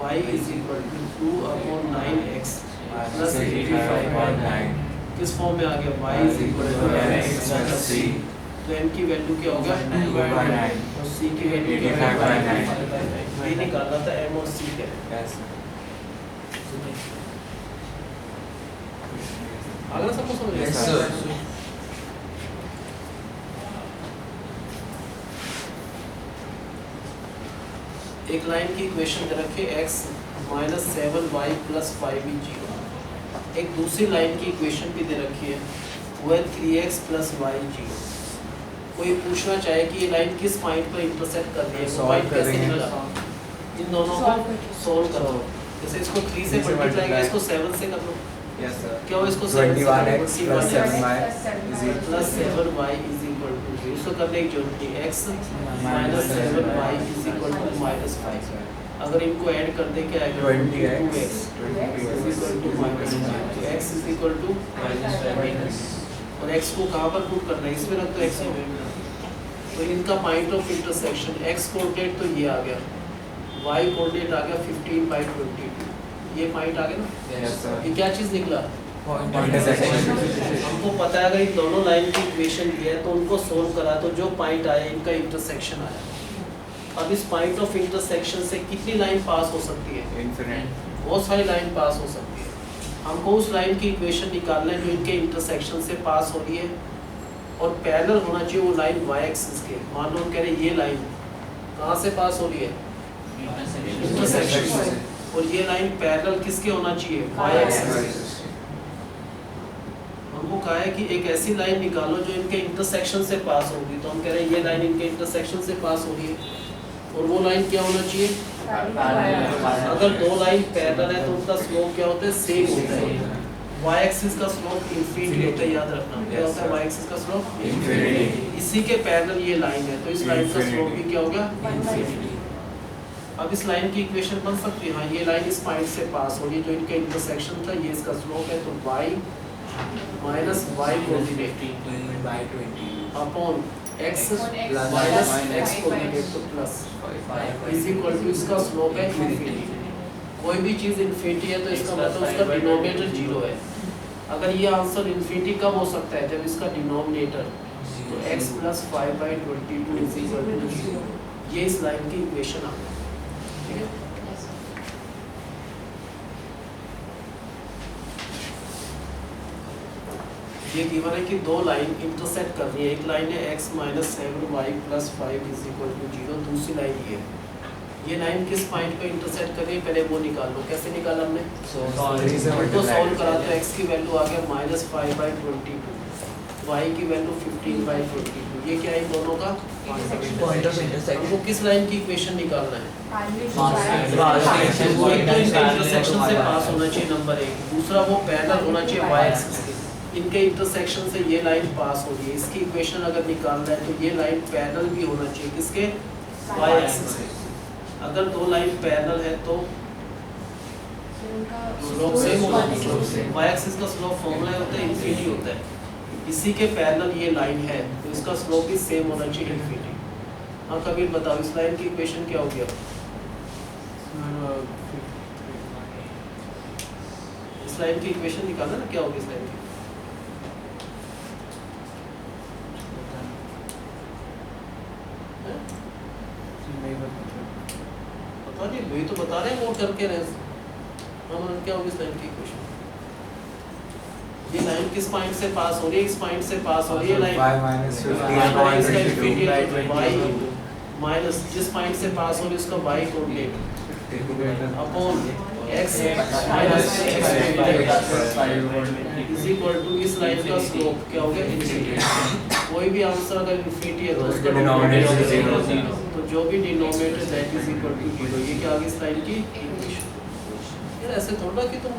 y is equal to 2 upon 9x plus 85/9। किस फॉर्म में आ गया, y is equal to mx plus c। तो m की वैल्यू क्या होगा 2/9 और c की वैल्यू 85/9। ये निकालना था m और c क्या है। अगला सबको समझ Yes, में sir। एक लाइन की इक्वेशन दे रखी है x -7y + 5 = 0। एक दूसरी लाइन की इक्वेशन भी दे रखी है वेयर 3x प्लस वाई 0। कोई पूछना चाहे कि ये लाइन किस पॉइंट पर इंटरसेक्ट कर रही है, वो पॉइंट कैसे निकला, इन दोनों को सोल्व करो। जैसे इसको 3 से मल्टीप्लाई किया, इसको 7 से कर लो। Yes sir. क्या हो, इसको 7 से 21x plus 7y plus 7y is equal to 0। इसको करने की जरूरत नहीं, x minus 7y is equal to minus 5। अगर इनको ऐड कर दे क्या आएगा, 20x 2x is equal to minus 5। तो x is equal to minus, और x को कहाँ पर पुट करना है, इसमें रख दो x में। तो इनका point of intersection x coordinate तो ये आ गया, y कोऑर्डिनेट आ गया 15/22। ये पॉइंट आ गया ना। Yes sir. ये क्या चीज़ निकला, Intersection. हमको पता है अगर इन दोनों लाइन की इक्वेशन दी है तो उनको सोल्व करा तो जो पॉइंट आया इनका इंटरसेक्शन आया। अब इस पॉइंट ऑफ इंटरसेक्शन से कितनी लाइन पास हो सकती है, Infinite. बहुत सारी लाइन पास हो सकती है। हमको उस लाइन की इक्वेशन निकालना है जो इनके इंटरसेक्शन से पास हो रही है और पैरेलल होना चाहिए वो लाइन y एक्सिस के। मान लो हम कह रहे हैं ये लाइन कहाँ से पास हो रही है, इंटरसेक्शन से, और ये लाइन पैरेलल किसके होना चाहिए, y एक्सिस। हमको कहा है कि एक ऐसी लाइन निकालो जो इनके इंटरसेक्शन से पास होगी, तो हम कह रहे हैं ये लाइन इनके इंटरसेक्शन से पास हो रही है, और वो लाइन क्या होना चाहिए, अगर दो लाइन पैरेलल है तो उनका स्लोप क्या होता है, सेम होता है। y एक्सिस का स्लोप इंफिनिटी होता है, याद रखना क्या होता है y एक्सिस का स्लोप Infinity. इसी के पैरेलल ये लाइन है, तो इस लाइन का स्लोप भी क्या होगा, इंफिनिटी। अब इस लाइन की इक्वेशन बन सकती है, हाँ ये लाइन इस पॉइंट से पास हो रही है जो इनके इंटरसेक्शन था, ये इसका स्लोप है, तो y minus y coordinate upon x minus x coordinate, तो प्लस इज इक्वल टू इसका स्लोप है इंफिनिटी। कोई भी चीज़ इंफिनिटी है तो इसका मतलब उसका डिनोमिनेटर 0 है। अगर ये आंसर इंफिनिटी कब हो सकता है, जब इसका डिनोमिनेटर, तो x plus 5/22 is equal to 0। ये इस लाइन की इक्वेशन आ गई, ठीक है। ये गिवन है कि दो लाइन इंटरसेक्ट कर रही है, एक लाइन है x minus 7y plus 5 is equal to 0, दूसरी लाइन ये लाइन किस पॉइंट पे इंटरसेक्ट कर रही है, पहले वो निकाल लो। कैसे निकाला हमने, तो सॉल्व करा तो x की वैल्यू आ गया माइनस 5/22, y की वैल्यू 15/22। ये क्या है, इन दोनों का पॉइंट ऑफ इंटरसेक्शन। हमको किस लाइन की इक्वेशन निकालना है, वो एक तो इनके इंटरसेक्शन से पास होना चाहिए नंबर 1, दूसरा वो पैरेलल होना चाहिए y एक्सिस के। इनके इंटरसेक्शन से ये लाइन पास हो रही है, इसकी इक्वेशन अगर निकालना है तो ये लाइन पैरेलल भी होना चाहिए किसके, y एक्सिस के। अगर दो लाइन पैरेलल है तो स्लोप सेम होगा, y एक्सिस का स्लोप फॉर्मूला होता है इंफिनिटी होता है, इसी के पैरेलल ये लाइन है तो इसका स्लोप भी सेम होना चाहिए इंफिनिटी। हाँ कबीर बताओ इस लाइन की इक्वेशन क्या हो गया, इस लाइन की इक्वेशन निकालना ना, क्या होगी इस लाइन की, पता नहीं, वही तो बता रहे हैं नोट करके रहे हम, क्या होगी इस लाइन की इक्वेशन। ये लाइन किस पॉइंट से पास हो रही है, इस पॉइंट से पास हो रही है line y minus y 15 minus जिस पॉइंट से पास हो रही है उसका y coordinate upon x minus is equal to इस लाइन का स्लोप क्या हो गया, इंफिनिटी। कोई भी आंसर अगर इंफिनिटी है तो उसका डिनोमिनेटर 0, तो जो भी denominator that is equal to 0। ये क्या आ गई इस लाइन की इक्वेशन। यार ऐसे थोड़ा कि तुम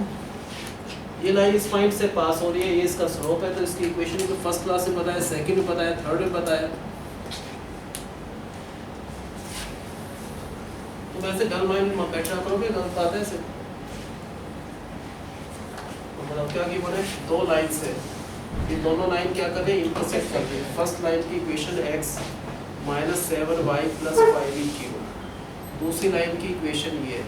ये लाइन इस पॉइंट से पास हो रही है, ये इसका स्लोप है, तो इसकी इक्वेशन को फर्स्ट क्लास में पता है, सेकंड में पता है, थर्ड में पता है। तुम ऐसे डल माइंड में बैठा करोगे, गलत बात है ऐसे। तो मतलब क्या की बने, दो लाइन से ये दोनों लाइन क्या कर रहे हैं, इंटरसेक्ट कर रहे हैं। फर्स्ट लाइन की equation x minus 7y plus 5 is 0, दूसरी लाइन की इक्वेशन ये है।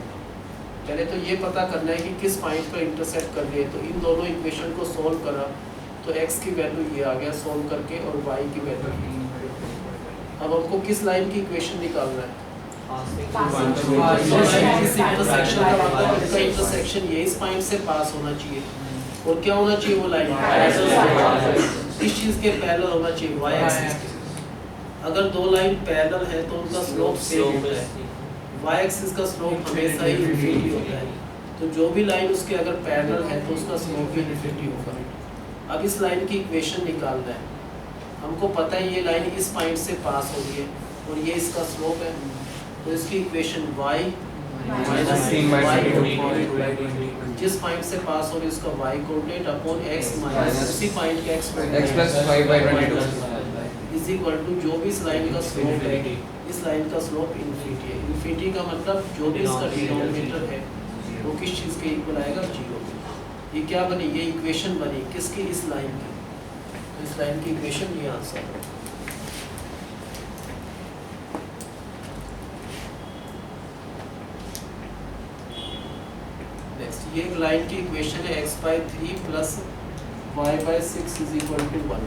पहले तो ये पता करना है कि किस पॉइंट पर इंटरसेक्ट कर रही है, तो इन दोनों इक्वेशन को सोल्व करा तो x की वैल्यू ये आ गया सोल्व करके, और y की वैल्यू ये। अब हमको किस लाइन की इक्वेशन निकालना है, इंटरसेक्शन का मतलब इनका इंटरसेक्शन ये इस पॉइंट से पास होना चाहिए, और क्या होना चाहिए वो लाइन किस चीज़ के पैरेलल होना चाहिए, y एक्सिस के। अगर दो लाइन पैरेलल है तो उनका स्लोप सेम होता है, y एक्सिस का स्लोप हमेशा ही इंफिनिटी होता है, तो जो भी लाइन उसके अगर पैरेलल है तो उसका स्लोप भी इंफिनिटी होगा। अब इस लाइन की इक्वेशन निकालना है। हमको पता है ये लाइन इस पॉइंट से पास हो रही है और ये इसका स्लोप है, तो इसकी इक्वेशन y माइनस जिस पॉइंट से पास हो रही है उसका y coordinate upon x minus उसी पॉइंट का x plus 5/22 is equal to जो भी इस लाइन का स्लोप है, इस लाइन का स्लोप इन्फिनिटी है। इन्फिनिटी का मतलब जो भी इसका डिनोमिनेटर है वो किस चीज़ के इक्वल आएगा, 0। ये क्या बनी, ये इक्वेशन बनी किसकी, इस लाइन की। तो इस लाइन की इक्वेशन ये आंसर है। नेक्स्ट ये एक लाइन की इक्वेशन है x/3 plus y/6 is equal to 1।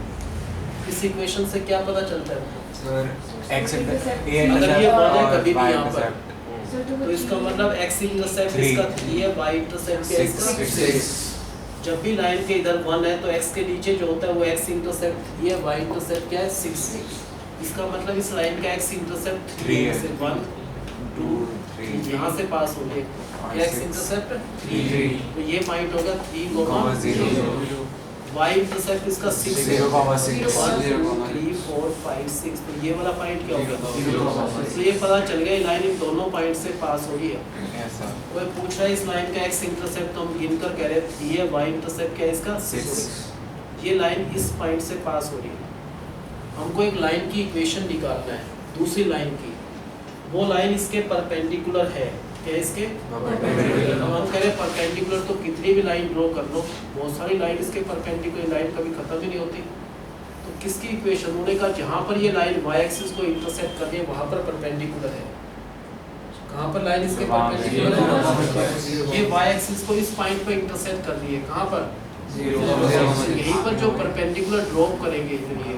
इस इक्वेशन से क्या पता चलता है? Sir, x अगर ये 1 है कभी भी यहाँ पर, तो इसका मतलब x इंटरसेप्ट इसका 3 है, y इंटरसेप्ट क्या है इसका 6। जब भी लाइन के इधर 1 है तो x के नीचे जो होता है वो x इंटरसेप्ट 3 है, y इंटरसेप्ट क्या है 6। इसका मतलब इस लाइन का x इंटरसेप्ट 3 है, से 1 2 3 यहाँ से पास हो गए, x इंटरसेप्ट 3। तो ये पॉइंट होगा 3, y इंटरसेप्ट इसका 6 है, 0,6 1 2 3 4 5 6। तो ये वाला पॉइंट क्या हो गया, तो ये पता चल गया लाइन इन दोनों पॉइंट से पास हो रही है। Yes, sir. वो पूछ रहा है इस लाइन का x इंटरसेप्ट तो हम गिनकर कह रहे हैं ये y इंटरसेप्ट क्या है इसका 6। ये लाइन इस पॉइंट से पास हो रही है। हमको एक लाइन की इक्वेशन निकालना है दूसरी लाइन की, वो लाइन इसके परपेंडिकुलर है, क्या इसके परपेंडिकुलर। हम कह रहे हैं परपेंडिकुलर तो कितनी भी लाइन ड्रॉ कर लो, बहुत सारी लाइन इसके परपेंडिकुलर, लाइन कभी खत्म ही नहीं होती। तो किसकी इक्वेशन, उन्होंने कहा जहाँ पर ये लाइन y एक्सिस को इंटरसेप्ट कर रही है वहाँ पर परपेंडिकुलर है। कहाँ पर लाइन इसके परपेंडिकुलर है, ये y एक्सिस को इस पॉइंट पर इंटरसेप्ट कर रही है, कहाँ पर 0, यहीं पर जो परपेंडिकुलर ड्रॉप करेंगे इधर, ये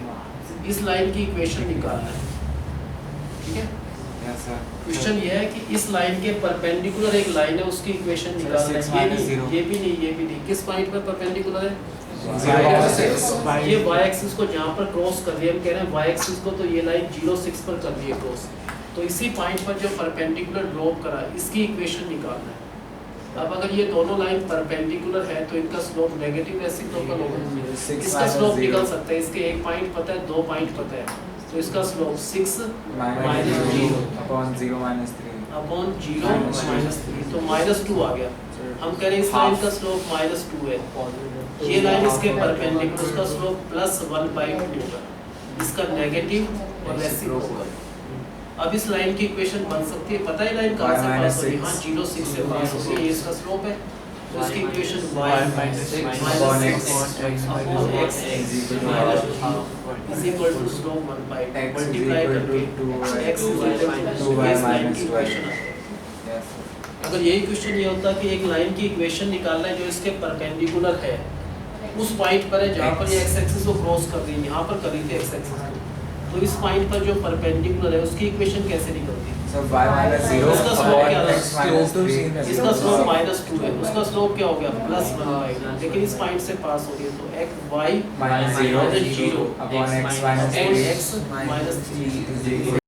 इस लाइन की इक्वेशन निकालना है। ठीक है, Yes, sir. क्वेश्चन ये है कि इस लाइन के परपेंडिकुलर एक लाइन है उसकी इक्वेशन निकालना है। 6 minus 0. ये भी नहीं, ये भी नहीं, किस पॉइंट पर परपेंडिकुलर है, 0,6. ये y एक्सिस को जहाँ पर क्रॉस कर रही है, हम कह रहे हैं y एक्सिस को तो ये लाइन 0,6 पर कर रही है क्रॉस, तो इसी पॉइंट पर जो परपेंडिकुलर ड्रॉप करा इसकी इक्वेशन निकालना है। अब अगर ये दोनों लाइन परपेंडिकुलर है तो इनका स्लोप नेगेटिव रेसिप्रोकल होगा। इसका स्लोप निकल सकता है, इसके एक पॉइंट पता है, 2 पॉइंट पता है, तो इसका slope 6 minus 0 upon 0 minus 3 upon 0 minus 3, तो -2 आ गया। हम कह रहे हैं इस लाइन का स्लोप -2 है, ये लाइन इसके परपेंडिकुलर, उसका स्लोप +1/2 होगा, इसका नेगेटिव और रेसिप्रोकल। अब इस लाइन की इक्वेशन बन सकती है, पता है लाइन कहाँ से पास हो रही है, हाँ 0,6 से पास हो रही है, ये इसका स्लोप है, तो इसकी equation y upon x upon x is equal to slope 1/2 x is multiply equal करके to 2y x is equal to 2y इस लाइन minus की 12. इक्वेशन है। Yes, sir. अगर यही क्वेश्चन ये होता कि एक लाइन की इक्वेशन निकालना है जो इसके परपेंडिकुलर है, उस पॉइंट पर है जहाँ पर ये x एक्सिस को क्रॉस कर रही है, यहाँ पर कर रही थी x एक्सिस को, तो इस पॉइंट पर जो परपेंडिकुलर है उसकी इक्वेशन कैसे निकलती है? So y minus 0 इसका स्लोप क्या upon है? x minus 3. इसका स्लोप -2 है, उसका स्लोप क्या हो गया +1/2, लेकिन इस पॉइंट से पास हो रही है, तो x y minus 0 0 upon x minus and 3 x -3 is equal